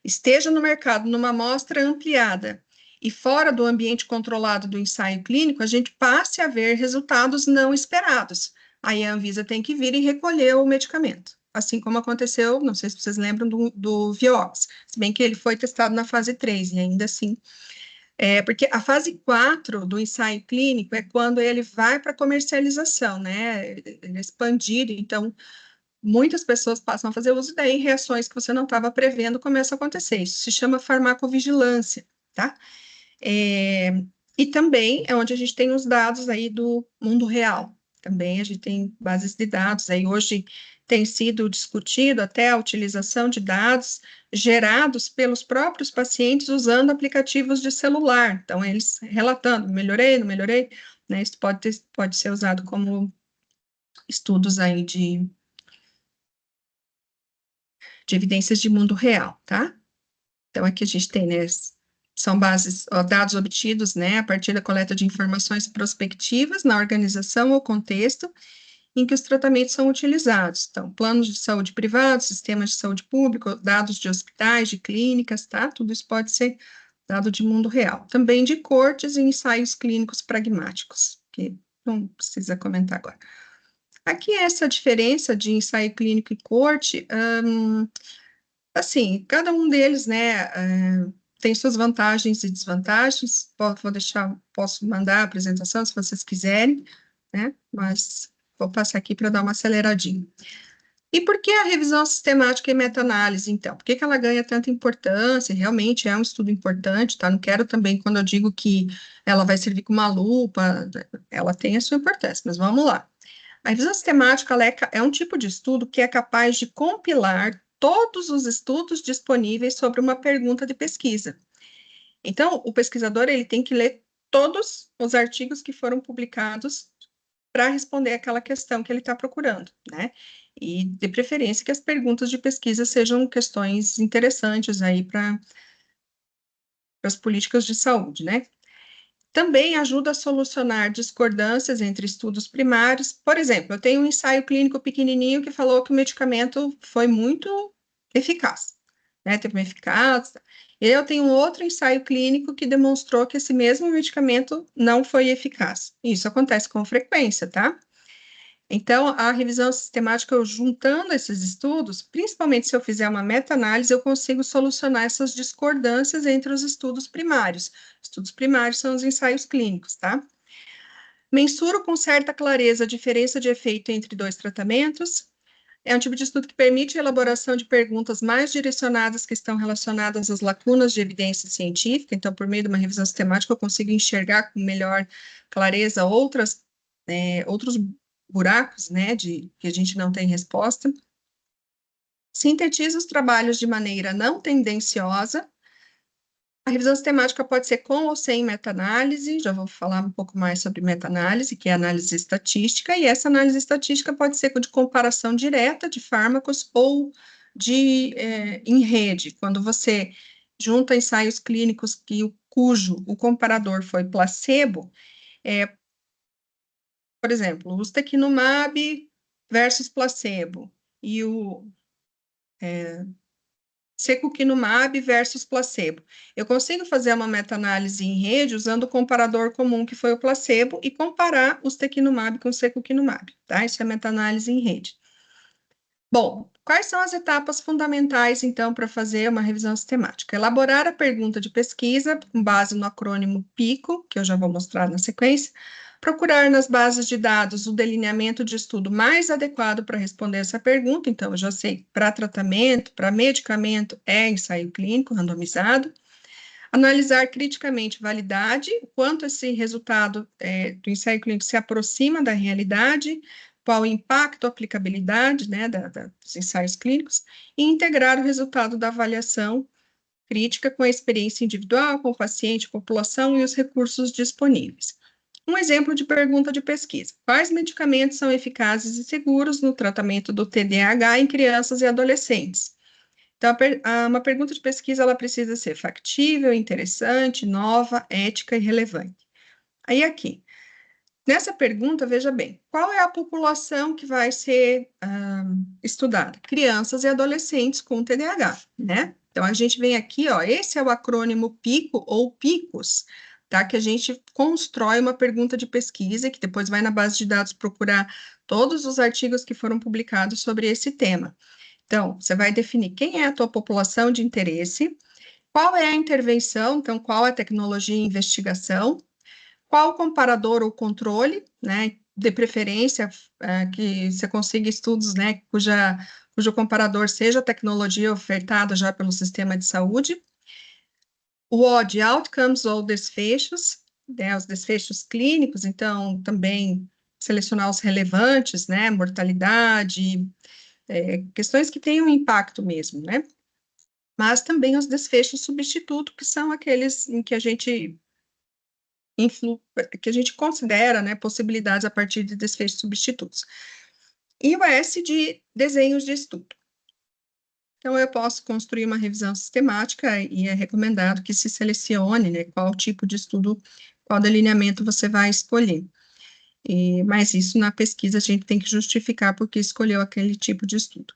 esteja no mercado numa amostra ampliada e fora do ambiente controlado do ensaio clínico, a gente passe a ver resultados não esperados. Aí a Anvisa tem que vir e recolher o medicamento. Assim como aconteceu, não sei se vocês lembram do Vioxx, se bem que ele foi testado na fase 3, e ainda assim. Porque a fase 4 do ensaio clínico é quando ele vai para comercialização, né? Ele é expandido, então muitas pessoas passam a fazer uso, e daí reações que você não estava prevendo começam a acontecer. Isso se chama farmacovigilância, tá? E também é onde a gente tem os dados aí do mundo real. Também a gente tem bases de dados. Aí hoje tem sido discutido até a utilização de dados gerados pelos próprios pacientes usando aplicativos de celular. Então, eles relatando, melhorei, não melhorei, né? Isso pode ser usado como estudos aí de evidências de mundo real, tá? Então, aqui a gente tem, né, são bases, ó, dados obtidos, né, a partir da coleta de informações prospectivas na organização ou contexto em que os tratamentos são utilizados. Então, planos de saúde privados, sistemas de saúde público, dados de hospitais, de clínicas, tá? Tudo isso pode ser dado de mundo real. Também de cortes e ensaios clínicos pragmáticos, que não precisa comentar agora. Aqui, essa diferença de ensaio clínico e corte, assim, cada um deles, né, tem suas vantagens e desvantagens. Vou deixar, posso mandar a apresentação se vocês quiserem, né, mas vou passar aqui para dar uma aceleradinha. E por que a revisão sistemática e meta-análise, então? Por que ela ganha tanta importância? Realmente é um estudo importante, tá? Não quero também, quando eu digo que ela vai servir como uma lupa, ela tem a sua importância, mas vamos lá. A revisão sistemática é um tipo de estudo que é capaz de compilar todos os estudos disponíveis sobre uma pergunta de pesquisa. Então, o pesquisador ele tem que ler todos os artigos que foram publicados para responder aquela questão que ele está procurando, né? E, de preferência, que as perguntas de pesquisa sejam questões interessantes aí para as políticas de saúde, né? Também ajuda a solucionar discordâncias entre estudos primários. Por exemplo, eu tenho um ensaio clínico pequenininho que falou que o medicamento foi muito eficaz, né? Teve uma eficácia. E eu tenho um outro ensaio clínico que demonstrou que esse mesmo medicamento não foi eficaz. Isso acontece com frequência, tá? Então, a revisão sistemática, eu juntando esses estudos, principalmente se eu fizer uma meta-análise, eu consigo solucionar essas discordâncias entre os estudos primários. Estudos primários são os ensaios clínicos, tá? Mensuro com certa clareza a diferença de efeito entre dois tratamentos. É um tipo de estudo que permite a elaboração de perguntas mais direcionadas que estão relacionadas às lacunas de evidência científica. Então, por meio de uma revisão sistemática, eu consigo enxergar com melhor clareza outros buracos, né, que a gente não tem resposta. Sintetiza os trabalhos de maneira não tendenciosa. A revisão sistemática pode ser com ou sem meta-análise, já vou falar um pouco mais sobre meta-análise, que é análise estatística, e essa análise estatística pode ser de comparação direta de fármacos ou em rede, quando você junta ensaios clínicos cujo o comparador foi placebo, por exemplo, o ustekinumab versus placebo, e o secukinumab versus placebo. Eu consigo fazer uma meta-análise em rede usando o comparador comum, que foi o placebo, e comparar o ustekinumab com o secukinumab, tá? Isso é meta-análise em rede. Bom, quais são as etapas fundamentais, então, para fazer uma revisão sistemática? Elaborar a pergunta de pesquisa, com base no acrônimo PICO, que eu já vou mostrar na sequência. Procurar nas bases de dados o delineamento de estudo mais adequado para responder essa pergunta. Então, eu já sei, para tratamento, para medicamento, é ensaio clínico randomizado. Analisar criticamente validade, o quanto esse resultado do ensaio clínico se aproxima da realidade, qual o impacto, a aplicabilidade, né, dos ensaios clínicos, e integrar o resultado da avaliação crítica com a experiência individual, com o paciente, população e os recursos disponíveis. Um exemplo de pergunta de pesquisa: quais medicamentos são eficazes e seguros no tratamento do TDAH em crianças e adolescentes? Então, uma pergunta de pesquisa, ela precisa ser factível, interessante, nova, ética e relevante. Aí, aqui, nessa pergunta, veja bem, qual é a população que vai ser estudada? Crianças e adolescentes com TDAH, né? Então, a gente vem aqui, ó, esse é o acrônimo PICO ou PICOS, tá? Que a gente constrói uma pergunta de pesquisa, que depois vai na base de dados procurar todos os artigos que foram publicados sobre esse tema. Então, você vai definir quem é a tua população de interesse, qual é a intervenção, então, qual a tecnologia e investigação, qual o comparador ou controle, né, de preferência, que você consiga estudos, né, cujo comparador seja a tecnologia ofertada já pelo sistema de saúde, o OD, outcomes ou desfechos, né, os desfechos clínicos, então, também selecionar os relevantes, né, mortalidade, questões que tenham impacto mesmo, né? Mas também os desfechos substituto, que são aqueles em que a gente considera, né, possibilidades a partir de desfechos substitutos. E o S de desenhos de estudo. Então, eu posso construir uma revisão sistemática e é recomendado que se selecione, né, qual tipo de estudo, qual delineamento você vai escolher. Mas isso na pesquisa a gente tem que justificar porque escolheu aquele tipo de estudo.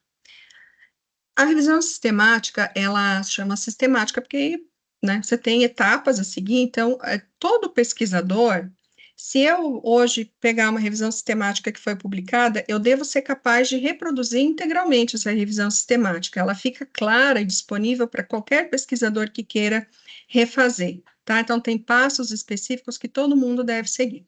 A revisão sistemática, ela chama sistemática porque, né, você tem etapas a seguir, então, todo pesquisador, se eu hoje pegar uma revisão sistemática que foi publicada, eu devo ser capaz de reproduzir integralmente essa revisão sistemática, ela fica clara e disponível para qualquer pesquisador que queira refazer, tá? Então, tem passos específicos que todo mundo deve seguir.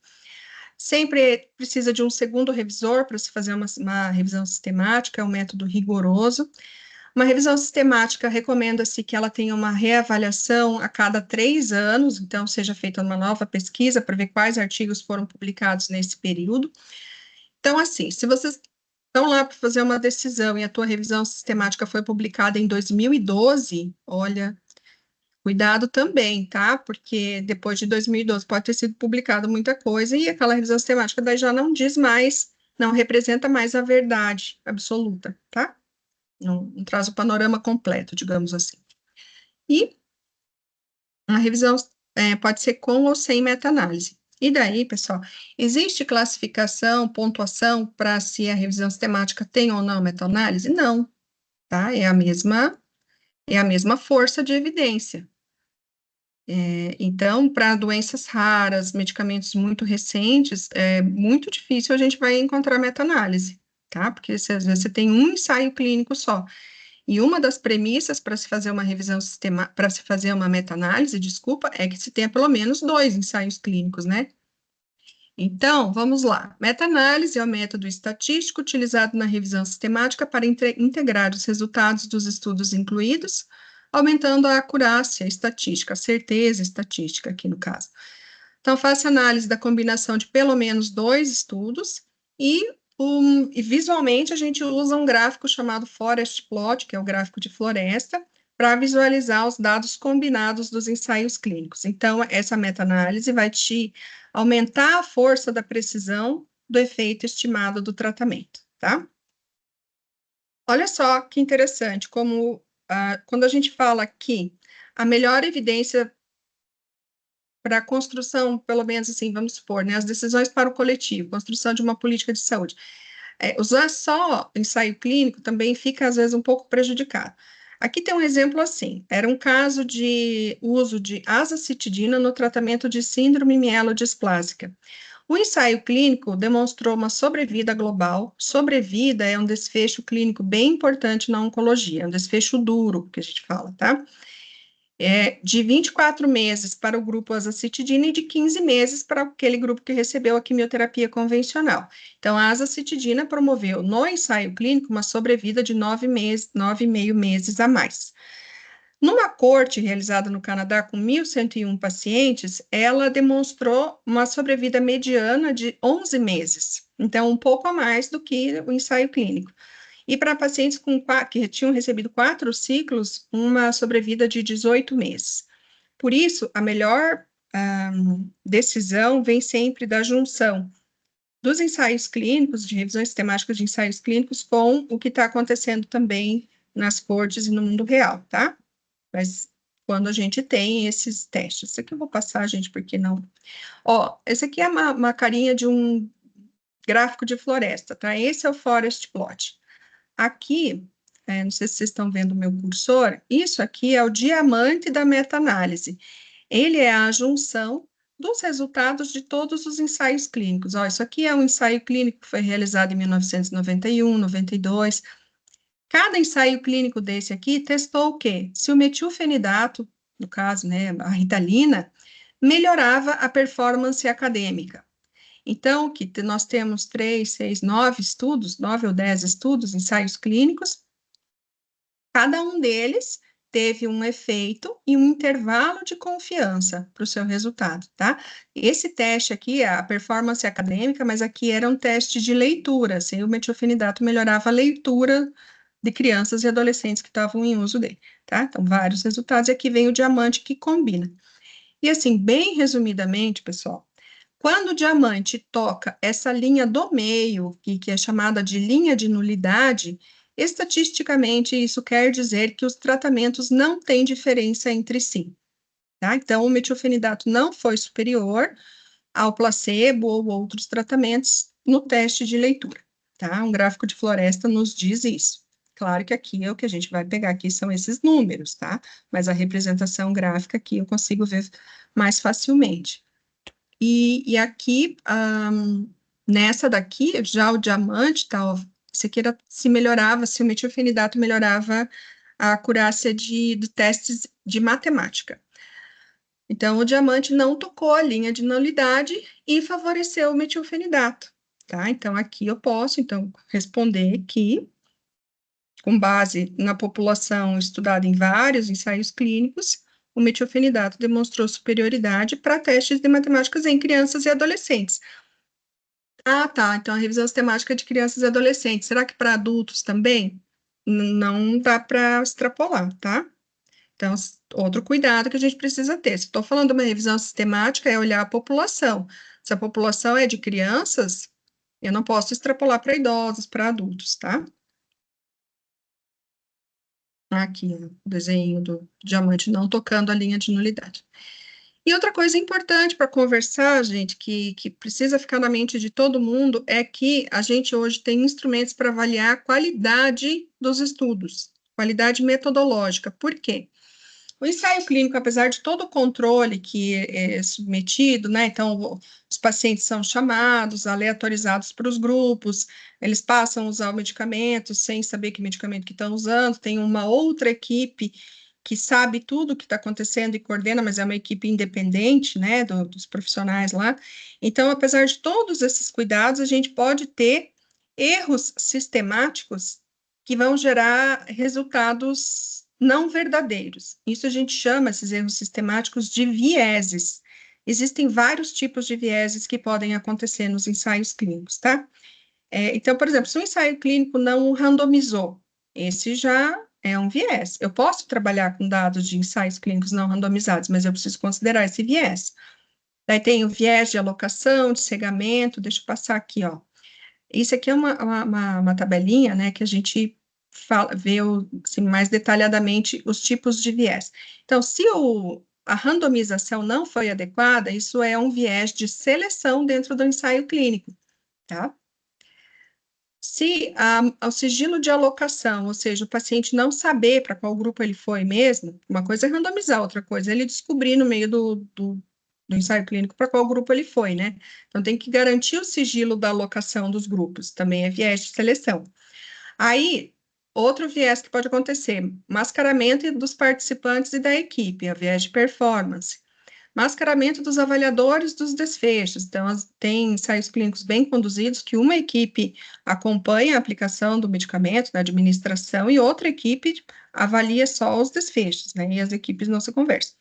Sempre precisa de um segundo revisor para se fazer uma revisão sistemática, é um método rigoroso. Uma revisão sistemática, recomenda-se que ela tenha uma reavaliação a cada 3 anos, então seja feita uma nova pesquisa para ver quais artigos foram publicados nesse período. Então, assim, se vocês estão lá para fazer uma decisão e a tua revisão sistemática foi publicada em 2012, olha, cuidado também, tá? Porque depois de 2012 pode ter sido publicado muita coisa e aquela revisão sistemática daí já não diz mais, não representa mais a verdade absoluta, tá? Não traz o panorama completo, digamos assim. E a revisão pode ser com ou sem meta-análise. E daí, pessoal, existe classificação, pontuação para se a revisão sistemática tem ou não meta-análise? Não, tá? É a mesma força de evidência. Então, para doenças raras, medicamentos muito recentes, é muito difícil a gente vai encontrar meta-análise, tá? Porque às vezes você tem um ensaio clínico só. E uma das premissas para se fazer uma revisão sistemática, para se fazer uma meta-análise, desculpa, é que se tenha pelo menos 2 ensaios clínicos, né? Então, vamos lá. Meta-análise é o método estatístico utilizado na revisão sistemática para integrar os resultados dos estudos incluídos, aumentando a acurácia estatística, a certeza estatística aqui no caso. Então, faça análise da combinação de pelo menos 2 estudos e visualmente a gente usa um gráfico chamado Forest Plot, que é o gráfico de floresta, para visualizar os dados combinados dos ensaios clínicos. Então, essa meta-análise vai te aumentar a força da precisão do efeito estimado do tratamento, tá? Olha só que interessante, como quando a gente fala que a melhor evidência para a construção, pelo menos assim, vamos supor, né, as decisões para o coletivo, construção de uma política de saúde. Usar só ensaio clínico também fica, às vezes, um pouco prejudicado. Aqui tem um exemplo assim, era um caso de uso de azacitidina no tratamento de síndrome mielodisplásica. O ensaio clínico demonstrou uma sobrevida global. Sobrevida é um desfecho clínico bem importante na oncologia, é um desfecho duro, que a gente fala, tá? De 24 meses para o grupo azacitidina e de 15 meses para aquele grupo que recebeu a quimioterapia convencional. Então, a azacitidina promoveu no ensaio clínico uma sobrevida de 9,5 meses a mais. Numa corte realizada no Canadá com 1.101 pacientes, ela demonstrou uma sobrevida mediana de 11 meses, então um pouco a mais do que o ensaio clínico. E para pacientes que tinham recebido 4 ciclos, uma sobrevida de 18 meses. Por isso, a melhor decisão vem sempre da junção dos ensaios clínicos, de revisões sistemáticas de ensaios clínicos, com o que está acontecendo também nas cortes e no mundo real, tá? Mas quando a gente tem esses testes. Isso aqui eu vou passar, gente, porque não... Ó, esse aqui é uma carinha de um gráfico de floresta, tá? Esse é o Forest Plot. Aqui, não sei se vocês estão vendo o meu cursor, isso aqui é o diamante da meta-análise. Ele é a junção dos resultados de todos os ensaios clínicos. Ó, isso aqui é um ensaio clínico que foi realizado em 1991, 92. Cada ensaio clínico desse aqui testou o quê? Se o metilfenidato, no caso, né, a Ritalina, melhorava a performance acadêmica. Então, nós temos 3, 6, 9 estudos, 9 ou 10 estudos, ensaios clínicos, cada um deles teve um efeito e um intervalo de confiança para o seu resultado, tá? Esse teste aqui é a performance acadêmica, mas aqui era um teste de leitura, se o metilfenidato melhorava a leitura de crianças e adolescentes que estavam em uso dele, tá? Então, vários resultados, e aqui vem o diamante que combina. E assim, bem resumidamente, pessoal, quando o diamante toca essa linha do meio, que é chamada de linha de nulidade, estatisticamente isso quer dizer que os tratamentos não têm diferença entre si, tá? Então, o metilfenidato não foi superior ao placebo ou outros tratamentos no teste de leitura, tá? Um gráfico de floresta nos diz isso. Claro que aqui é o que a gente vai pegar aqui são esses números, tá? Mas a representação gráfica aqui eu consigo ver mais facilmente. E aqui, nessa daqui, já o diamante, tá, esse aqui se melhorava, se o metilfenidato melhorava a acurácia de testes de matemática. Então, o diamante não tocou a linha de nulidade e favoreceu o metilfenidato, tá? Então, aqui eu posso, então, responder que, com base na população estudada em vários ensaios clínicos, o metilfenidato demonstrou superioridade para testes de matemáticas em crianças e adolescentes. Ah, tá. Então, a revisão sistemática de crianças e adolescentes. Será que para adultos também? Não dá para extrapolar, tá? Então, outro cuidado que a gente precisa ter. Se estou falando de uma revisão sistemática, é olhar a população. Se a população é de crianças, eu não posso extrapolar para idosos, para adultos, tá? Aqui, ó, o desenho do diamante não tocando a linha de nulidade. E outra coisa importante para conversar, gente, que precisa ficar na mente de todo mundo, é que a gente hoje tem instrumentos para avaliar a qualidade dos estudos, qualidade metodológica. Por quê? O ensaio clínico, apesar de todo o controle que é submetido, né? Então, os pacientes são chamados, aleatorizados para os grupos, eles passam a usar o medicamento sem saber que medicamento que estão usando, tem uma outra equipe que sabe tudo o que está acontecendo e coordena, mas é uma equipe independente, né, dos profissionais lá. Então, apesar de todos esses cuidados, a gente pode ter erros sistemáticos que vão gerar resultados não verdadeiros. Isso a gente chama, esses erros sistemáticos, de vieses. Existem vários tipos de vieses que podem acontecer nos ensaios clínicos, tá? Então, por exemplo, se o ensaio clínico não randomizou, esse já é um viés. Eu posso trabalhar com dados de ensaios clínicos não randomizados, mas eu preciso considerar esse viés. Daí tem o viés de alocação, de cegamento, deixa eu passar aqui, ó. Isso aqui é uma tabelinha, né, que a gente vê assim, mais detalhadamente os tipos de viés. Então, se a randomização não foi adequada, isso é um viés de seleção dentro do ensaio clínico, tá? Se o sigilo de alocação, ou seja, o paciente não saber para qual grupo ele foi mesmo, uma coisa é randomizar, outra coisa é ele descobrir no meio do ensaio clínico para qual grupo ele foi, né? Então, tem que garantir o sigilo da alocação dos grupos, também é viés de seleção. Aí, outro viés que pode acontecer, mascaramento dos participantes e da equipe, é o viés de performance. Mascaramento dos avaliadores dos desfechos. Então, tem ensaios clínicos bem conduzidos que uma equipe acompanha a aplicação do medicamento, na administração, e outra equipe avalia só os desfechos, né? E as equipes não se conversam.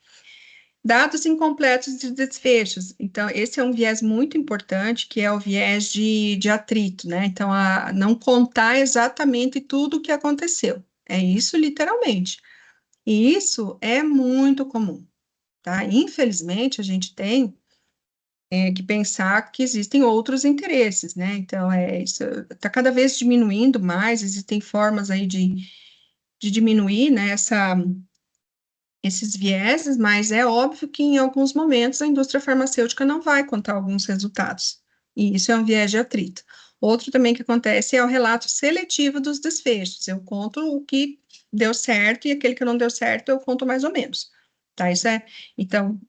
Dados incompletos de desfechos. Então, esse é um viés muito importante, que é o viés de atrito, né? Então, não contar exatamente tudo o que aconteceu. É isso, literalmente. E isso é muito comum, tá? Infelizmente, a gente tem que pensar que existem outros interesses, né? Então, isso está cada vez diminuindo mais, existem formas aí de diminuir, né, esses vieses, mas é óbvio que em alguns momentos a indústria farmacêutica não vai contar alguns resultados, e isso é um viés de atrito. Outro também que acontece é o relato seletivo dos desfechos, eu conto o que deu certo e aquele que não deu certo eu conto mais ou menos, tá? Então,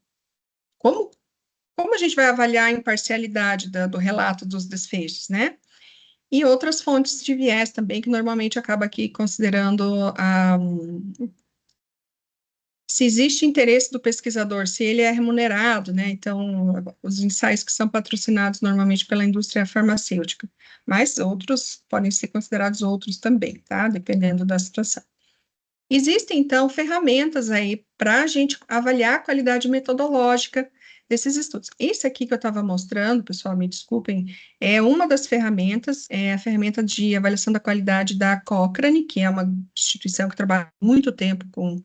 como a gente vai avaliar a imparcialidade do relato dos desfechos, né? E outras fontes de viés também, que normalmente acaba aqui considerando se existe interesse do pesquisador, se ele é remunerado, né? Então, os ensaios que são patrocinados normalmente pela indústria farmacêutica, mas outros podem ser considerados outros também, tá? Dependendo da situação. Existem, então, ferramentas aí para a gente avaliar a qualidade metodológica desses estudos. Esse aqui que eu estava mostrando, pessoal, me desculpem, é uma das ferramentas, é a ferramenta de avaliação da qualidade da Cochrane, que é uma instituição que trabalha há muito tempo com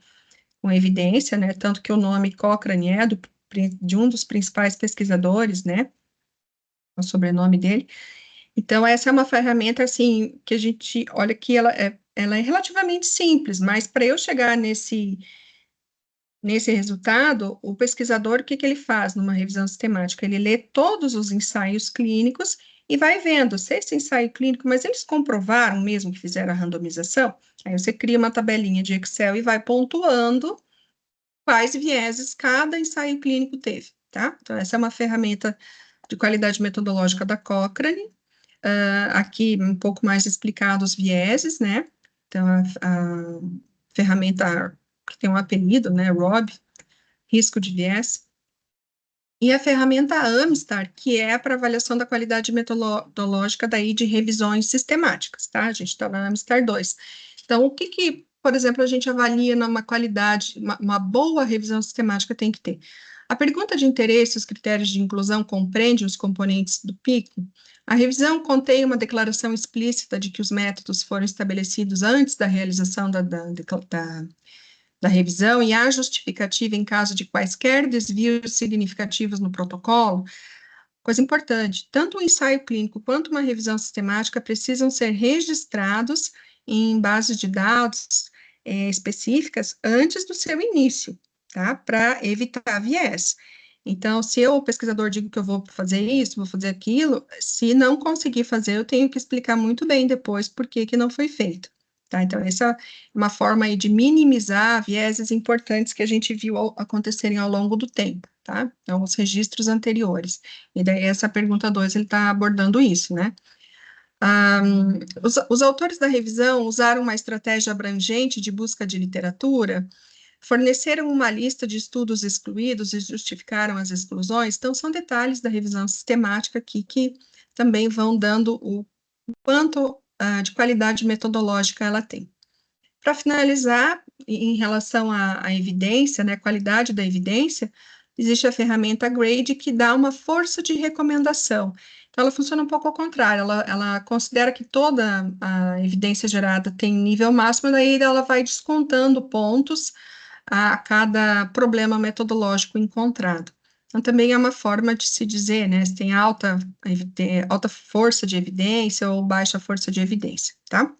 evidência, né, tanto que o nome Cochrane é de um dos principais pesquisadores, né, o sobrenome dele. Então, essa é uma ferramenta, assim, que a gente olha que ela é relativamente simples, mas para eu chegar nesse resultado, o pesquisador, o que ele faz numa revisão sistemática? Ele lê todos os ensaios clínicos e vai vendo se esse ensaio clínico, mas eles comprovaram mesmo que fizeram a randomização? Aí você cria uma tabelinha de Excel e vai pontuando quais vieses cada ensaio clínico teve, tá? Então, essa é uma ferramenta de qualidade metodológica da Cochrane. Aqui, um pouco mais explicado os vieses, né? Então, a ferramenta que tem um apelido, né? ROB, risco de viés. E a ferramenta Amistar, que é para avaliação da qualidade metodológica daí de revisões sistemáticas, tá? A gente está na Amistar 2. Então, o que, por exemplo, a gente avalia numa qualidade, uma boa revisão sistemática tem que ter? A pergunta de interesse, os critérios de inclusão compreendem os componentes do PICO? A revisão contém uma declaração explícita de que os métodos foram estabelecidos antes da realização da revisão e há justificativa em caso de quaisquer desvios significativos no protocolo? Coisa importante, tanto o ensaio clínico quanto uma revisão sistemática precisam ser registrados em bases de dados específicas antes do seu início, tá? Para evitar viés. Então, se eu, o pesquisador, digo que eu vou fazer isso, vou fazer aquilo, se não conseguir fazer, eu tenho que explicar muito bem depois por que que não foi feito, tá? Então, essa é uma forma aí de minimizar vieses importantes que a gente viu acontecerem ao longo do tempo, tá? Então, os registros anteriores. E daí, essa pergunta 2, ele está abordando isso, né? Os autores da revisão usaram uma estratégia abrangente de busca de literatura, forneceram uma lista de estudos excluídos e justificaram as exclusões, então são detalhes da revisão sistemática aqui que também vão dando o quanto de qualidade metodológica ela tem. Para finalizar, em relação à evidência, né, qualidade da evidência, existe a ferramenta Grade que dá uma força de recomendação. Então, ela funciona um pouco ao contrário, ela considera que toda a evidência gerada tem nível máximo, daí ela vai descontando pontos a cada problema metodológico encontrado. Então, também é uma forma de se dizer, né, se tem alta força de evidência ou baixa força de evidência, tá?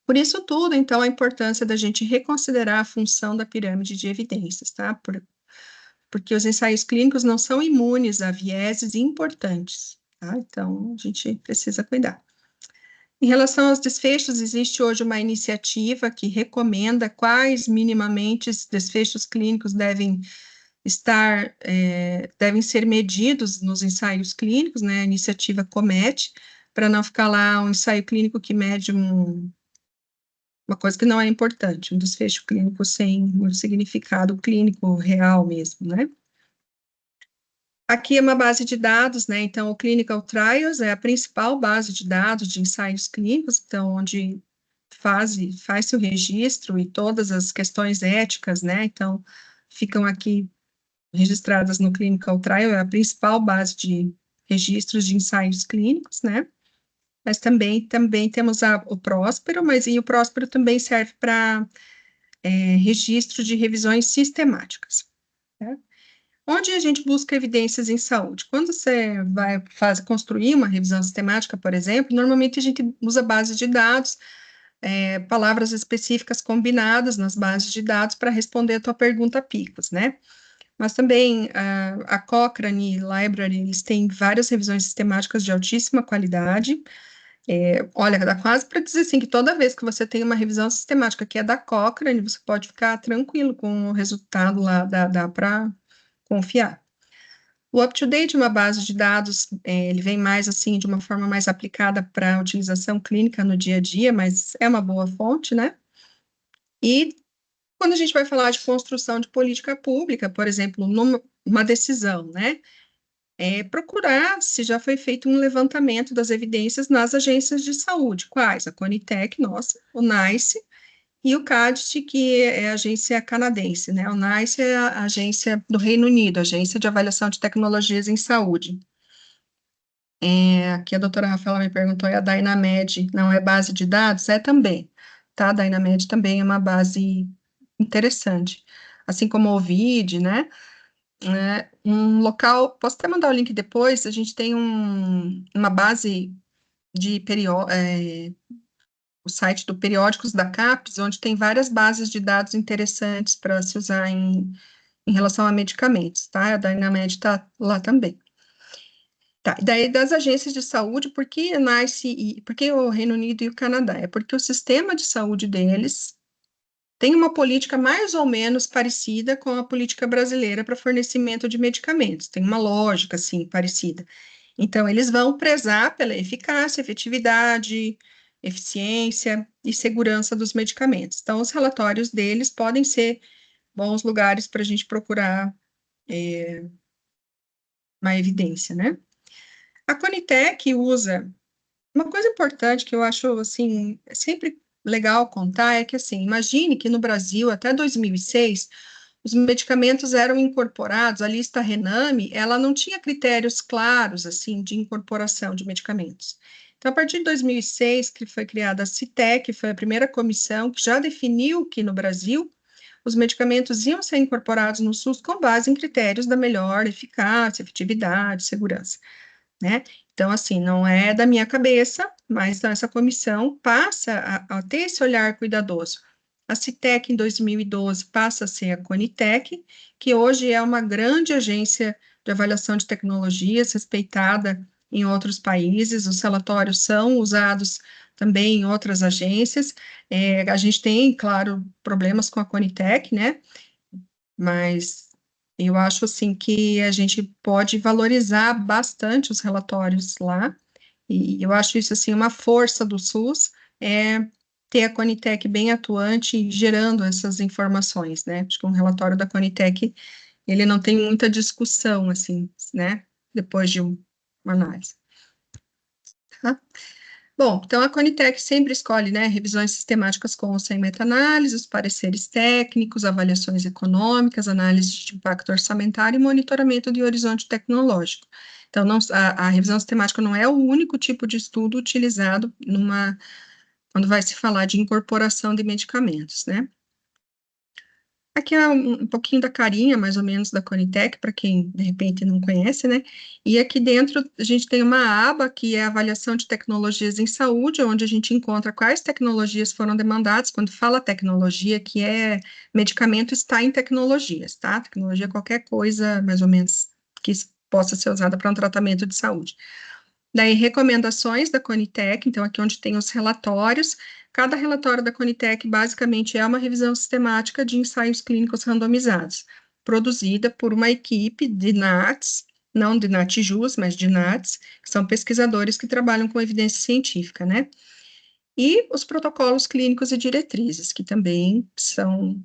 Por isso tudo, então, a importância da gente reconsiderar a função da pirâmide de evidências, tá? Porque os ensaios clínicos não são imunes a vieses importantes, tá? Então, a gente precisa cuidar. Em relação aos desfechos, existe hoje uma iniciativa que recomenda quais minimamente desfechos clínicos devem ser medidos nos ensaios clínicos, né? A iniciativa COMET, para não ficar lá um ensaio clínico que mede uma coisa que não é importante, um desfecho clínico sem um significado clínico real mesmo, né? Aqui é uma base de dados, né? Então, o Clinical Trials é a principal base de dados de ensaios clínicos, então, onde faz-se o registro e todas as questões éticas, né? Então, ficam aqui registradas no Clinical Trial, é a principal base de registros de ensaios clínicos, né? Mas também temos o Próspero, mas o Próspero também serve para registro de revisões sistemáticas, né? Onde a gente busca evidências em saúde? Quando você vai construir uma revisão sistemática, por exemplo, normalmente a gente usa bases de dados, palavras específicas combinadas nas bases de dados para responder a tua pergunta PICOS, né? Mas também a Cochrane Library, eles têm várias revisões sistemáticas de altíssima qualidade. Olha, dá quase para dizer assim, que toda vez que você tem uma revisão sistemática que é da Cochrane, você pode ficar tranquilo com o resultado lá, dá para confiar. O UpToDate é uma base de dados, ele vem mais assim, de uma forma mais aplicada para a utilização clínica no dia a dia, mas é uma boa fonte, né? E quando a gente vai falar de construção de política pública, por exemplo, numa decisão, né? Procurar se já foi feito um levantamento das evidências nas agências de saúde. Quais? A Conitec, nossa, o NICE e o CADST, que é a agência canadense, né? O NICE é a agência do Reino Unido, Agência de Avaliação de Tecnologias em Saúde. Aqui a doutora Rafaela me perguntou, a Dynamed não é base de dados? É também, tá? A Dynamed também é uma base interessante. Assim como o Ovid, né? Um local, posso até mandar o link depois, a gente tem uma base de o site do Periódicos da CAPES, onde tem várias bases de dados interessantes para se usar em relação a medicamentos, tá? A Dynamed está lá também. Tá, daí das agências de saúde, por que por que o Reino Unido e o Canadá? É porque o sistema de saúde deles tem uma política mais ou menos parecida com a política brasileira para fornecimento de medicamentos, tem uma lógica, assim, parecida. Então, eles vão prezar pela eficácia, efetividade, eficiência e segurança dos medicamentos. Então, os relatórios deles podem ser bons lugares para a gente procurar uma evidência, né? A Conitec usa uma coisa importante que eu acho, assim, sempre legal contar é que, assim, imagine que no Brasil, até 2006, os medicamentos eram incorporados, a lista Rename, ela não tinha critérios claros, assim, de incorporação de medicamentos. Então, a partir de 2006, que foi criada a CITEC, foi a primeira comissão que já definiu que no Brasil os medicamentos iam ser incorporados no SUS com base em critérios da melhor eficácia, efetividade, segurança, né? Então, assim, não é da minha cabeça, mas essa comissão passa a ter esse olhar cuidadoso. A CITEC, em 2012, passa a ser a Conitec, que hoje é uma grande agência de avaliação de tecnologias, respeitada em outros países. Os relatórios são usados também em outras agências. A gente tem, claro, problemas com a Conitec, né? Mas eu acho, assim, que a gente pode valorizar bastante os relatórios lá, e eu acho isso, assim, uma força do SUS, é ter a Conitec bem atuante e gerando essas informações, né? Acho que um relatório da Conitec, ele não tem muita discussão, assim, né? Depois de uma análise. Tá? Bom, então a Conitec sempre escolhe, né, revisões sistemáticas com ou sem meta-análise, os pareceres técnicos, avaliações econômicas, análise de impacto orçamentário e monitoramento de horizonte tecnológico. Então, a revisão sistemática não é o único tipo de estudo utilizado quando vai se falar de incorporação de medicamentos, né? Aqui é um pouquinho da carinha, mais ou menos, da Conitec, para quem, de repente, não conhece, né? E aqui dentro a gente tem uma aba que é a avaliação de tecnologias em saúde, onde a gente encontra quais tecnologias foram demandadas. Quando fala tecnologia, que é medicamento, está em tecnologias, tá? Tecnologia é qualquer coisa, mais ou menos, que possa ser usada para um tratamento de saúde. Daí, recomendações da Conitec, então aqui onde tem os relatórios. Cada relatório da Conitec, basicamente, é uma revisão sistemática de ensaios clínicos randomizados, produzida por uma equipe de NATs, não de NATJUS, mas de NATs, que são pesquisadores que trabalham com evidência científica, né? E os protocolos clínicos e diretrizes, que também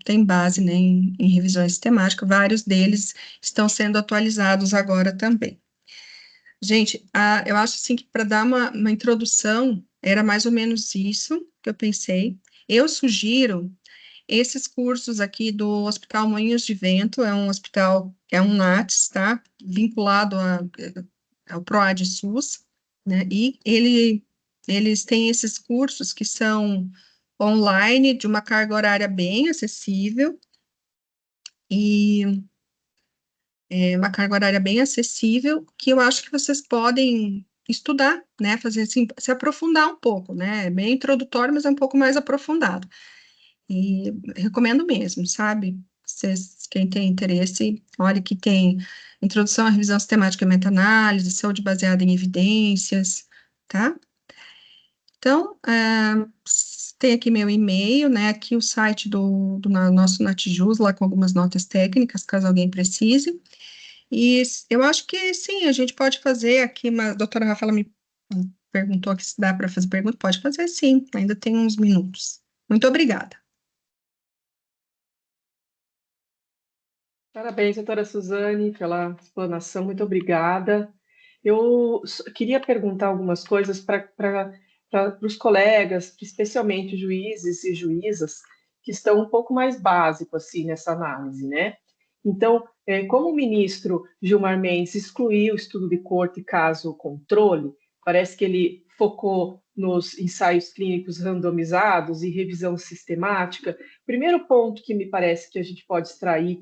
têm base, né, em revisões sistemáticas, vários deles estão sendo atualizados agora também. Gente, eu acho assim que para dar uma introdução, era mais ou menos isso que eu pensei. Eu sugiro esses cursos aqui do Hospital Moinhos de Vento, é um hospital, é um NATS, tá? Vinculado ao PROAD SUS, né? E eles têm esses cursos que são online, de uma carga horária bem acessível, e uma carga horária bem acessível, que eu acho que vocês podem estudar, né, fazer assim, se aprofundar um pouco, né, é bem introdutório, mas é um pouco mais aprofundado, e recomendo mesmo, sabe, vocês, quem tem interesse, olha que tem introdução à revisão sistemática e meta-análise, saúde baseada em evidências, tá? Então, tem aqui meu e-mail, né, aqui o site do nosso Natijus, lá com algumas notas técnicas, caso alguém precise. E eu acho que sim, a gente pode fazer aqui, a doutora Rafaela me perguntou aqui se dá para fazer pergunta, pode fazer sim, ainda tem uns minutos. Muito obrigada. Parabéns, doutora Suzane, pela explanação, muito obrigada. Eu queria perguntar algumas coisas para os colegas, especialmente juízes e juízas, que estão um pouco mais básico assim nessa análise, né? Então, como o ministro Gilmar Mendes excluiu o estudo de corte caso controle, parece que ele focou nos ensaios clínicos randomizados e revisão sistemática. Primeiro ponto que me parece que a gente pode extrair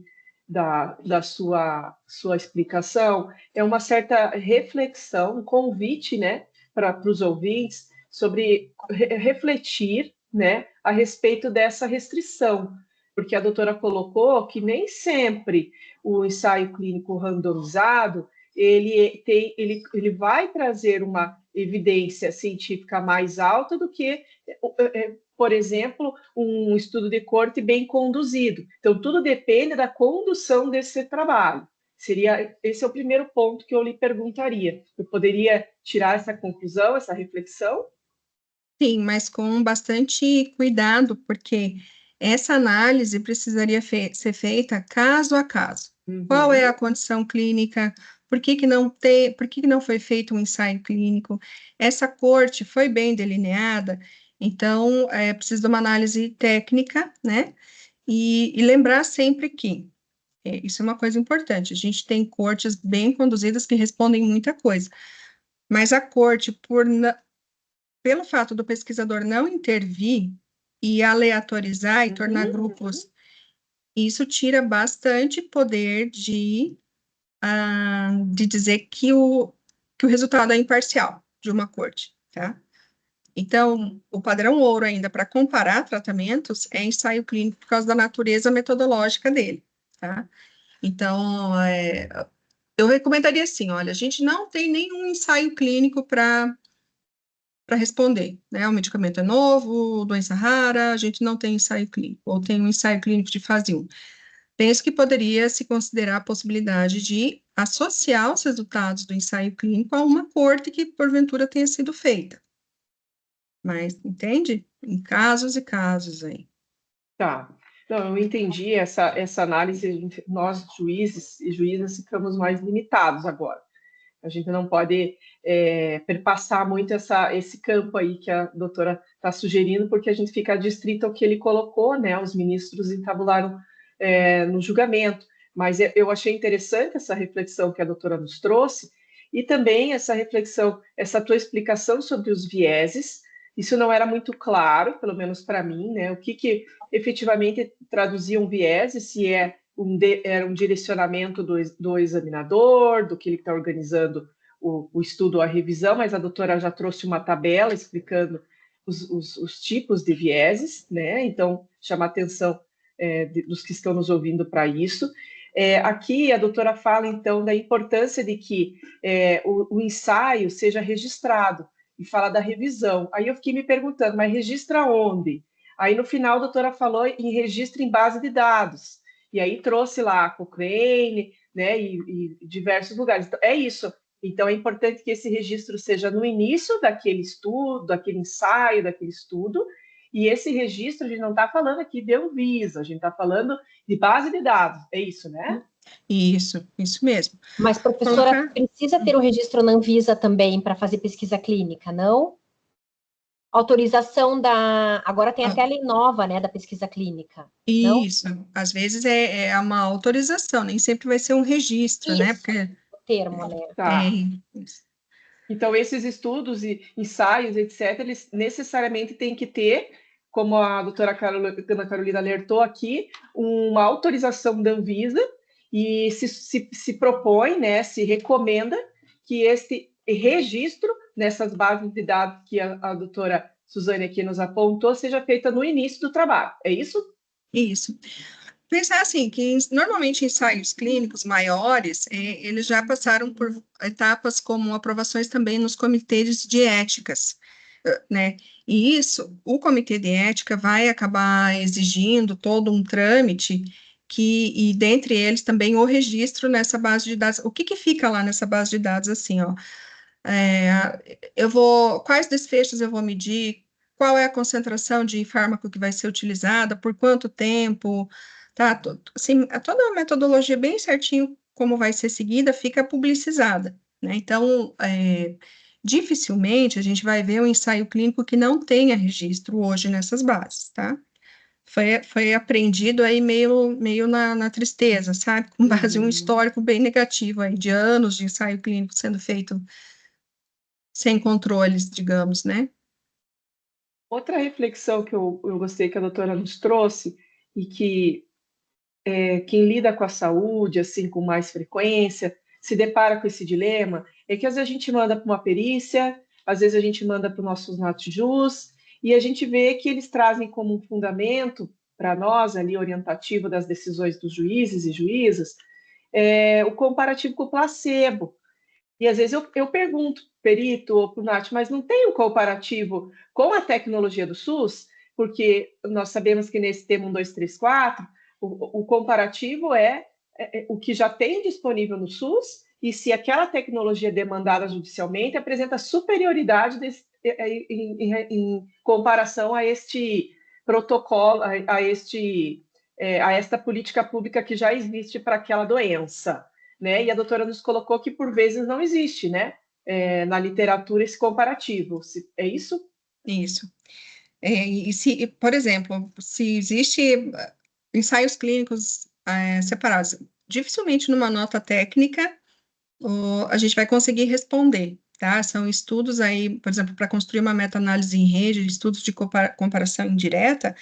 da sua explicação é uma certa reflexão, um convite, né, para os ouvintes sobre refletir, né, a respeito dessa restrição, porque a doutora colocou que nem sempre o ensaio clínico randomizado ele vai trazer uma evidência científica mais alta do que por exemplo, um estudo de corte bem conduzido. Então, tudo depende da condução desse trabalho. Esse é o primeiro ponto que eu lhe perguntaria. Eu poderia tirar essa conclusão, essa reflexão? Sim, mas com bastante cuidado, porque essa análise precisaria ser feita caso a caso. Qual é Uhum. a condição clínica? Por que que não foi feito um ensaio clínico? Essa corte foi bem delineada? Então, precisa de uma análise técnica, né? E lembrar sempre que isso é uma coisa importante. A gente tem cortes bem conduzidas que respondem muita coisa, mas a corte, pelo fato do pesquisador não intervir e aleatorizar e tornar grupos, isso tira bastante poder de dizer que o resultado é imparcial de uma corte, tá? Então, o padrão ouro ainda para comparar tratamentos é ensaio clínico por causa da natureza metodológica dele, tá? Então, eu recomendaria assim, olha, a gente não tem nenhum ensaio clínico para para responder, né? O medicamento é novo, doença rara, a gente não tem ensaio clínico, ou tem um ensaio clínico de fase 1. Penso que poderia se considerar a possibilidade de associar os resultados do ensaio clínico a uma corte que, porventura, tenha sido feita. Mas, entende? Em casos e casos aí. Tá. Não, eu entendi essa análise. Nós, juízes e juízas, ficamos mais limitados agora. A gente não pode perpassar muito esse campo aí que a doutora está sugerindo, porque a gente fica adstrito ao que ele colocou, né? Os ministros entabularam no julgamento. Mas eu achei interessante essa reflexão que a doutora nos trouxe, e também essa reflexão, essa tua explicação sobre os vieses. Isso não era muito claro, pelo menos para mim, né? O que efetivamente traduzia um viés, se era um direcionamento do examinador, do que ele está organizando o estudo, a revisão, mas a doutora já trouxe uma tabela explicando os tipos de vieses, né? Então, chama a atenção dos que estão nos ouvindo para isso. Aqui, a doutora fala, então, da importância de que o ensaio seja registrado, e fala da revisão. Aí eu fiquei me perguntando, mas registra onde? Aí, no final, a doutora falou em registro em base de dados. E aí trouxe lá a Cochrane, né, e diversos lugares. Então, é isso. Então, é importante que esse registro seja no início daquele estudo, daquele ensaio, daquele estudo, e esse registro, a gente não está falando aqui de Anvisa, a gente está falando de base de dados, é isso, né? Isso mesmo. Mas, professora, precisa ter o registro na Anvisa também para fazer pesquisa clínica, não? Autorização da... Agora tem até a lei nova, né, da pesquisa clínica. Isso, não? Às vezes é uma autorização, nem sempre vai ser um registro, Isso, né? Porque o termo, né? Tá. Então, esses estudos e ensaios, etc., eles necessariamente têm que ter, como a doutora Ana Carolina alertou aqui, uma autorização da Anvisa, e se propõe, né, se recomenda que este registro nessas bases de dados que a doutora Suzane aqui nos apontou seja feita no início do trabalho. É isso? Isso. Pensar assim, que normalmente ensaios clínicos maiores, eles já passaram por etapas como aprovações também nos comitês de éticas, né? E isso, o comitê de ética vai acabar exigindo todo um trâmite e dentre eles também o registro nessa base de dados. O que fica lá nessa base de dados, assim, ó? Quais desfechos eu vou medir? Qual é a concentração de fármaco que vai ser utilizada? Por quanto tempo? Tá, assim, toda a metodologia bem certinho como vai ser seguida fica publicizada, né? Então, dificilmente a gente vai ver um ensaio clínico que não tenha registro hoje nessas bases, tá? Foi aprendido aí meio na tristeza, sabe? Com base em um histórico bem negativo aí, de anos de ensaio clínico sendo feito sem controles, digamos, né? Outra reflexão que eu gostei que a doutora nos trouxe, e que quem lida com a saúde, assim, com mais frequência, se depara com esse dilema, é que às vezes a gente manda para uma perícia, às vezes a gente manda para os nossos NATJUS, e a gente vê que eles trazem como um fundamento para nós, ali, orientativo das decisões dos juízes e juízas, o comparativo com o placebo. E às vezes eu pergunto, perito ou para o Nath, mas não tem um comparativo com a tecnologia do SUS? Porque nós sabemos que nesse tema 1234, o comparativo é o que já tem disponível no SUS, e se aquela tecnologia demandada judicialmente apresenta superioridade em comparação a este protocolo, a esta política pública que já existe para aquela doença. Né? E a doutora nos colocou que, por vezes, não existe, né? Na literatura, esse comparativo. É isso? Isso. E se, por exemplo, se existe ensaios clínicos separados, dificilmente numa nota técnica a gente vai conseguir responder, tá? São estudos aí, por exemplo, para construir uma meta-análise em rede, estudos de comparação indireta,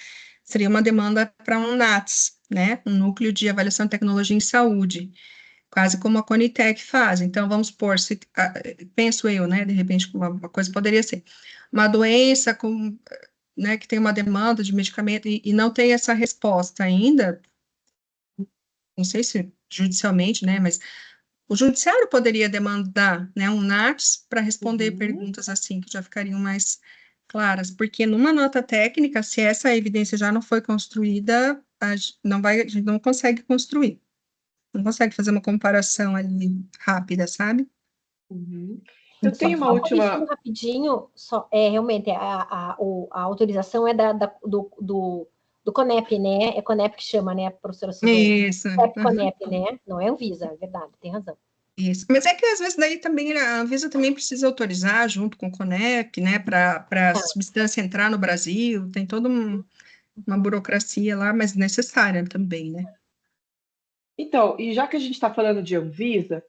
seria uma demanda para um NATS, né? Um Núcleo de Avaliação de Tecnologia em Saúde, quase como a Conitec faz. Então, vamos supor, penso eu, né? De repente, uma coisa poderia ser uma doença com né, que tem uma demanda de medicamento e não tem essa resposta ainda, não sei se judicialmente, né, mas O judiciário poderia demandar, né, um NATS para responder Uhum. perguntas assim, que já ficariam mais claras, porque numa nota técnica, se essa evidência já não foi construída, a gente não consegue construir, não consegue fazer uma comparação ali rápida, sabe? Uhum. Eu Só, tenho uma só corrigindo última. rapidinho, realmente a autorização é do CONEP, né? É CONEP que chama, né, professora Suzane? Isso, CONEP, né? Não é Anvisa, é verdade, tem razão. isso. Mas é que às vezes daí também a Anvisa também precisa autorizar junto com o CONEP, né, para a Tá. substância entrar no Brasil, tem toda uma burocracia lá, mas necessária também, né? Então, e já que a gente está falando de Anvisa,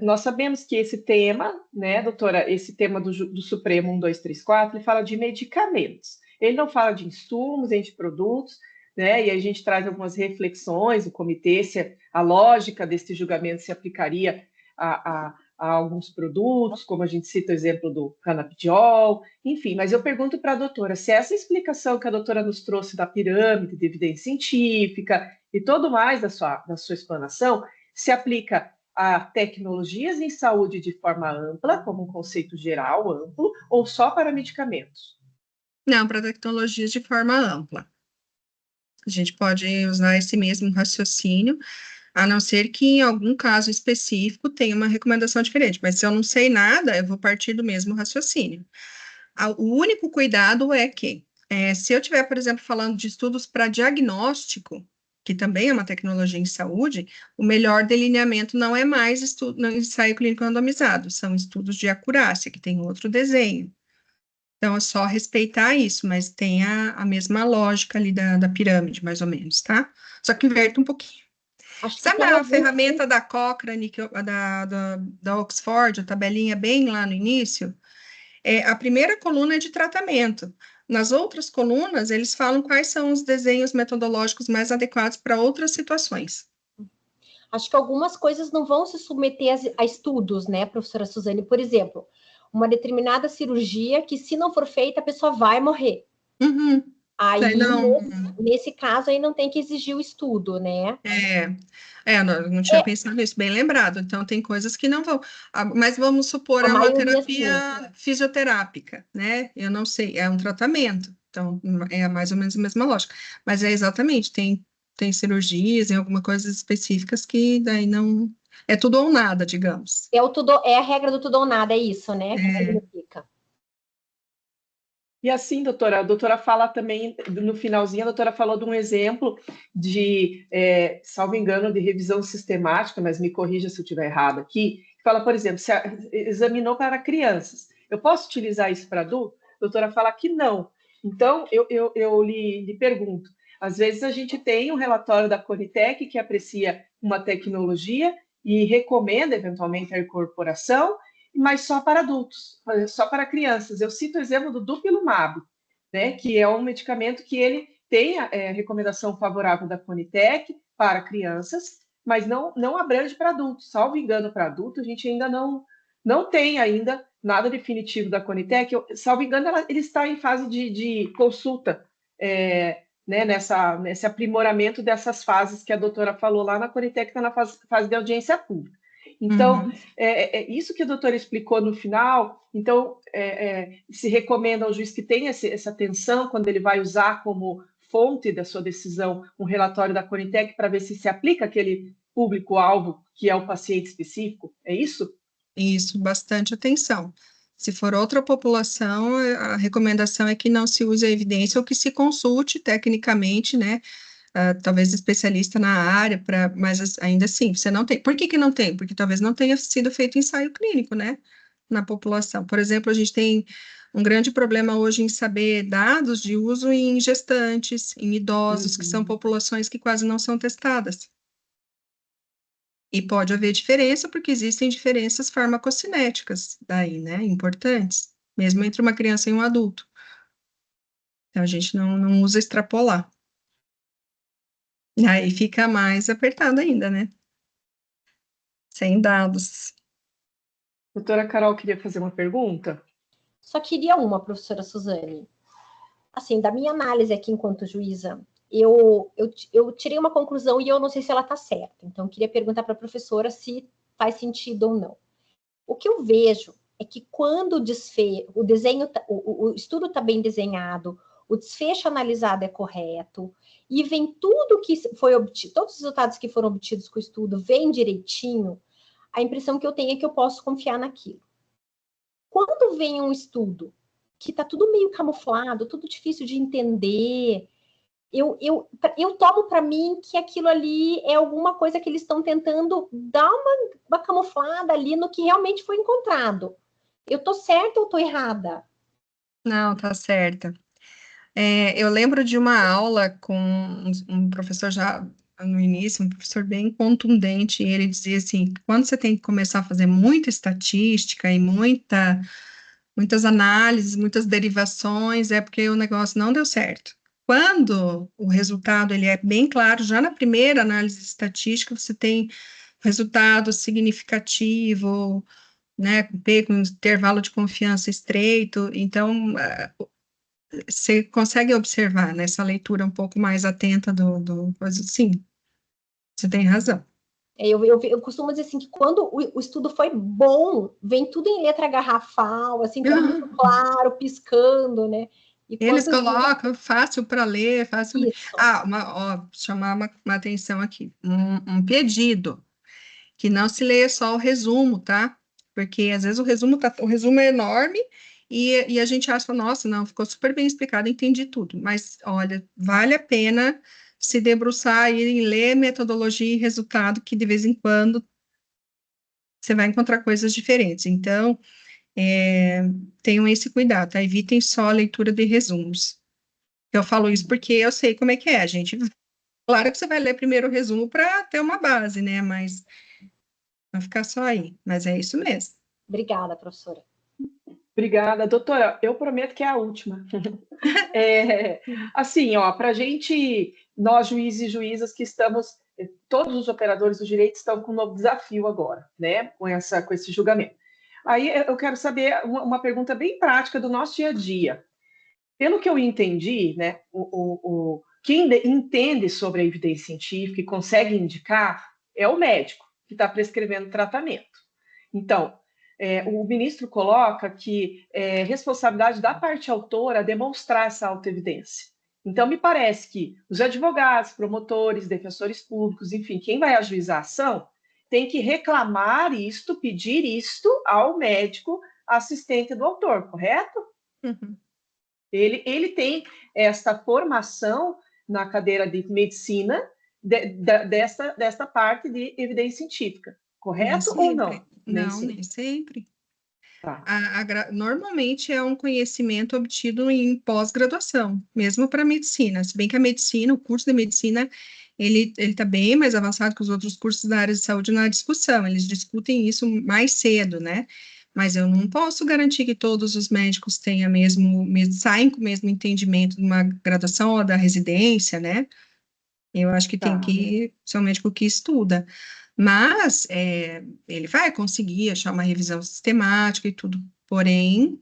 nós sabemos que esse tema, né, doutora, esse tema do Supremo 1234, ele fala de medicamentos. Ele não fala de insumos, nem de produtos, né, e a gente traz algumas reflexões no comitê, se a lógica desse julgamento se aplicaria a alguns produtos, como a gente cita o exemplo do canabidiol, enfim, mas eu pergunto para a doutora, se essa explicação que a doutora nos trouxe da pirâmide de evidência científica, e todo mais da sua explanação se aplica a tecnologias em saúde de forma ampla, como um conceito geral, amplo, ou só para medicamentos? Não, para tecnologias de forma ampla. A gente pode usar esse mesmo raciocínio, a não ser que em algum caso específico tenha uma recomendação diferente, mas se eu não sei nada, eu vou partir do mesmo raciocínio. O único cuidado é que, se eu estiver, por exemplo, falando de estudos para diagnóstico, que também é uma tecnologia em saúde, o melhor delineamento não é mais no ensaio clínico randomizado, são estudos de acurácia, que tem outro desenho. Então, é só respeitar isso, mas tem a mesma lógica ali da pirâmide, mais ou menos, tá? Só que inverte um pouquinho. Acho que Sabe tem a algum. ferramenta da Cochrane, da Oxford, a tabelinha bem lá no início? A primeira coluna é de tratamento. Nas outras colunas, eles falam quais são os desenhos metodológicos mais adequados para outras situações. Acho que algumas coisas não vão se submeter a estudos, né, professora Suzane? Por exemplo, uma determinada cirurgia que, se não for feita, a pessoa vai morrer. Uhum. Aí, Não, nesse caso, aí não tem que exigir o estudo, né? não tinha pensado nisso, bem lembrado. Então, tem coisas que não vão. Mas vamos supor, A é uma maioria, terapia sim. fisioterápica, né? Eu não sei, é um tratamento. Então, é mais ou menos a mesma lógica. Mas é exatamente, tem cirurgias, em algumas coisas específicas que daí não. É tudo ou nada, digamos. É a regra do tudo ou nada, é isso, né? Que significa. E assim, doutora, a doutora fala também, no finalzinho, a doutora falou de um exemplo de, salvo engano, de revisão sistemática, mas me corrija se eu estiver errado aqui, que fala, por exemplo, se examinou para crianças. Eu posso utilizar isso para adulto? A doutora fala que não. Então, eu lhe pergunto, às vezes a gente tem um relatório da Conitec que aprecia uma tecnologia e recomenda, eventualmente, a incorporação, mas só para adultos, só para crianças. Eu cito o exemplo do Dupilumab, né, que é um medicamento que ele tem a recomendação favorável da Conitec para crianças, mas não abrange para adultos. Salvo engano, para adultos, a gente ainda não tem ainda nada definitivo da Conitec. Salvo engano, ele está em fase de consulta, né, nesse aprimoramento dessas fases que a doutora falou lá na Conitec, está na fase de audiência pública. Então, isso que a doutora explicou no final. Então, se recomenda ao juiz que tenha essa atenção quando ele vai usar como fonte da sua decisão um relatório da Conitec para ver se aplica aquele público-alvo que é o paciente específico. É isso? Isso, bastante atenção. Se for outra população, a recomendação é que não se use a evidência ou que se consulte tecnicamente, né? Talvez especialista na área, mas ainda assim, você não tem. Por que que não tem? Porque talvez não tenha sido feito ensaio clínico, né? Na população. Por exemplo, a gente tem um grande problema hoje em saber dados de uso em gestantes, em idosos, que são populações que quase não são testadas. E pode haver diferença, porque existem diferenças farmacocinéticas daí, né, importantes, mesmo entre uma criança e um adulto. Então, a gente não usa extrapolar. Aí fica mais apertado ainda, né? Sem dados. Doutora Carol, queria fazer uma pergunta. Só queria uma, professora Suzane. Assim, da minha análise aqui enquanto juíza, eu tirei uma conclusão e eu não sei se ela está certa. Então, eu queria perguntar para a professora se faz sentido ou não. O que eu vejo é que quando o desenho, o estudo está bem desenhado, o desfecho analisado é correto, e vem tudo que foi obtido, todos os resultados que foram obtidos com o estudo vêm direitinho, a impressão que eu tenho é que eu posso confiar naquilo. Quando vem um estudo que está tudo meio camuflado, tudo difícil de entender, eu tomo para mim que aquilo ali é alguma coisa que eles estão tentando dar uma camuflada ali no que realmente foi encontrado. Eu tô certa ou tô errada? Não, tá certa. Eu lembro de uma aula com um professor já no início, um professor bem contundente, e ele dizia assim, quando você tem que começar a fazer muita estatística e muitas análises, muitas derivações, é porque o negócio não deu certo. Quando o resultado ele é bem claro, já na primeira análise estatística, você tem resultado significativo, né, com intervalo de confiança estreito, então você consegue observar nessa leitura um pouco mais atenta do coisa, sim, você tem razão. Eu costumo dizer assim, que quando o estudo foi bom, vem tudo em letra garrafal, assim, tudo muito claro, piscando, né? E Eles quando colocam fácil para ler, fácil. isso. Chamar uma atenção aqui, um pedido, que não se leia só o resumo, tá? Porque às vezes o resumo é enorme e a gente acha, nossa, não, ficou super bem explicado, entendi tudo. Mas olha, vale a pena se debruçar e ler metodologia e resultado, que de vez em quando você vai encontrar coisas diferentes. Então, tenham esse cuidado, tá? Evitem só a leitura de resumos. Eu falo isso porque eu sei como é que é, gente. Claro que você vai ler primeiro o resumo para ter uma base, né? Mas não ficar só aí. Mas é isso mesmo. Obrigada, professora. Obrigada, doutora. Eu prometo que é a última. Assim, para a gente, nós juízes e juízas que estamos, todos os operadores do direito estão com um novo desafio agora, né? Com esse julgamento. Aí eu quero saber uma pergunta bem prática do nosso dia a dia. Pelo que eu entendi, né, quem entende sobre a evidência científica e consegue indicar é o médico que está prescrevendo tratamento. Então, o ministro coloca que é responsabilidade da parte autora demonstrar essa autoevidência. Então, me parece que os advogados, promotores, defensores públicos, enfim, quem vai ajuizar a ação, tem que reclamar isto, pedir isto ao médico assistente do autor, correto? Uhum. Ele tem essa formação na cadeira de medicina desta parte de evidência científica, correto ou não? Não, nem sempre. Tá. Normalmente é um conhecimento obtido em pós-graduação, mesmo para medicina. Se bem que a medicina, o curso de medicina, ele está bem mais avançado que os outros cursos da área de saúde na discussão. Eles discutem isso mais cedo, né? Mas eu não posso garantir que todos os médicos tenham saem com o mesmo entendimento de uma graduação ou da residência, né? Eu acho que tem que ser um médico que estuda. Mas ele vai conseguir achar uma revisão sistemática e tudo. Porém,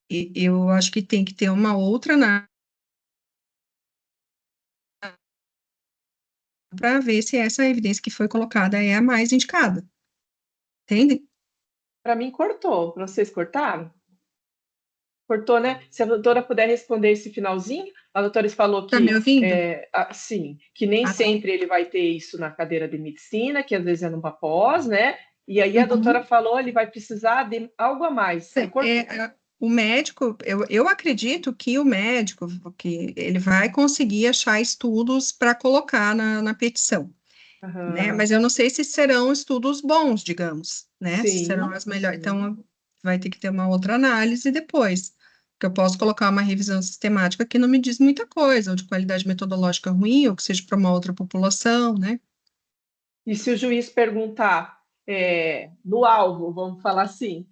eu acho que tem que ter uma outra análise para ver se essa evidência que foi colocada é a mais indicada. Entende? Para mim, cortou. Para vocês cortaram? Cortou, né? Se a doutora puder responder esse finalzinho, a doutora falou Tá me que, ouvindo? sim, que nem Tá. sempre ele vai ter isso na cadeira de medicina, que às vezes é numa pós, né? E aí a doutora falou, ele vai precisar de algo a mais. Aí cortou. O médico, eu acredito que o médico, que ele vai conseguir achar estudos para colocar na petição. Né? Mas eu não sei se serão estudos bons, digamos, né? Se serão as melhores. Então, vai ter que ter uma outra análise depois, porque eu posso colocar uma revisão sistemática que não me diz muita coisa, ou de qualidade metodológica ruim, ou que seja para uma outra população, né? E se o juiz perguntar no alvo, vamos falar assim,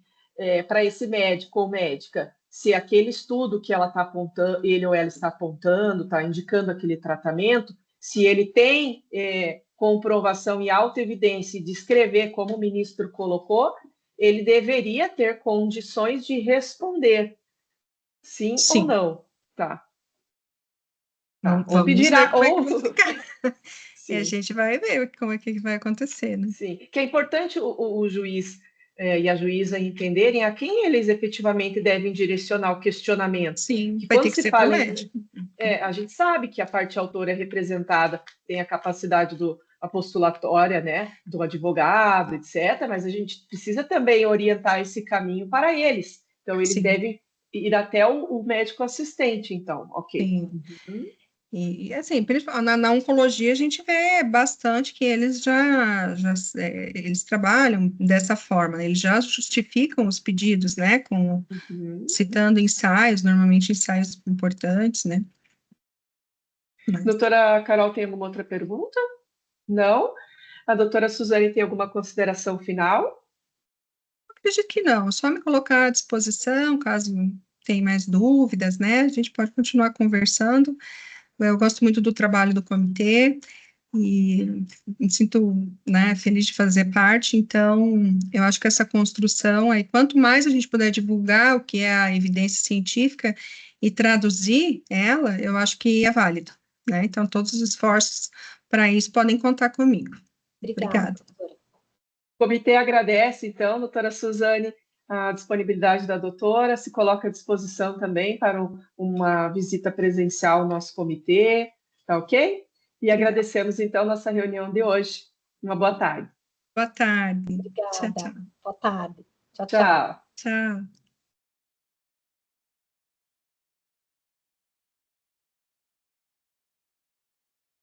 para esse médico ou médica, se aquele estudo que ela está apontando, ele ou ela está apontando, está indicando aquele tratamento, se ele tem comprovação e autoevidência de escrever, como o ministro colocou, ele deveria ter condições de responder sim. Ou não. Tá. Vamos ver como é que vai ficar. E a gente vai ver como é que vai acontecer, né? Sim, que é importante o juiz e a juíza entenderem a quem eles efetivamente devem direcionar o questionamento. Sim, Que vai quando ter que se ser fala pro em, médico. a gente sabe que a parte autora é representada, tem a capacidade a postulatória, né, do advogado, etc., mas a gente precisa também orientar esse caminho para eles. Então, eles Sim. devem ir até o médico assistente, então, ok. Sim. E assim, na oncologia a gente vê bastante que eles eles trabalham dessa forma, né? Eles já justificam os pedidos, né? Citando ensaios, normalmente ensaios importantes, né? Doutora Carol, tem alguma outra pergunta? Não? A doutora Suzane tem alguma consideração final? Acredito que não, só me colocar à disposição, caso tenha mais dúvidas, né? A gente pode continuar conversando. Eu gosto muito do trabalho do comitê e me sinto, né, feliz de fazer parte, então eu acho que essa construção aí, quanto mais a gente puder divulgar o que é a evidência científica e traduzir ela, eu acho que é válido, né? Então todos os esforços para isso podem contar comigo. Obrigada. O comitê agradece, então, doutora Suzane, a disponibilidade da doutora, se coloca à disposição também para uma visita presencial ao nosso comitê, tá ok? E agradecemos, então, nossa reunião de hoje. Uma boa tarde. Boa tarde. Obrigada. Tchau, tchau. Boa tarde. Tchau, tchau. Tchau. Tchau.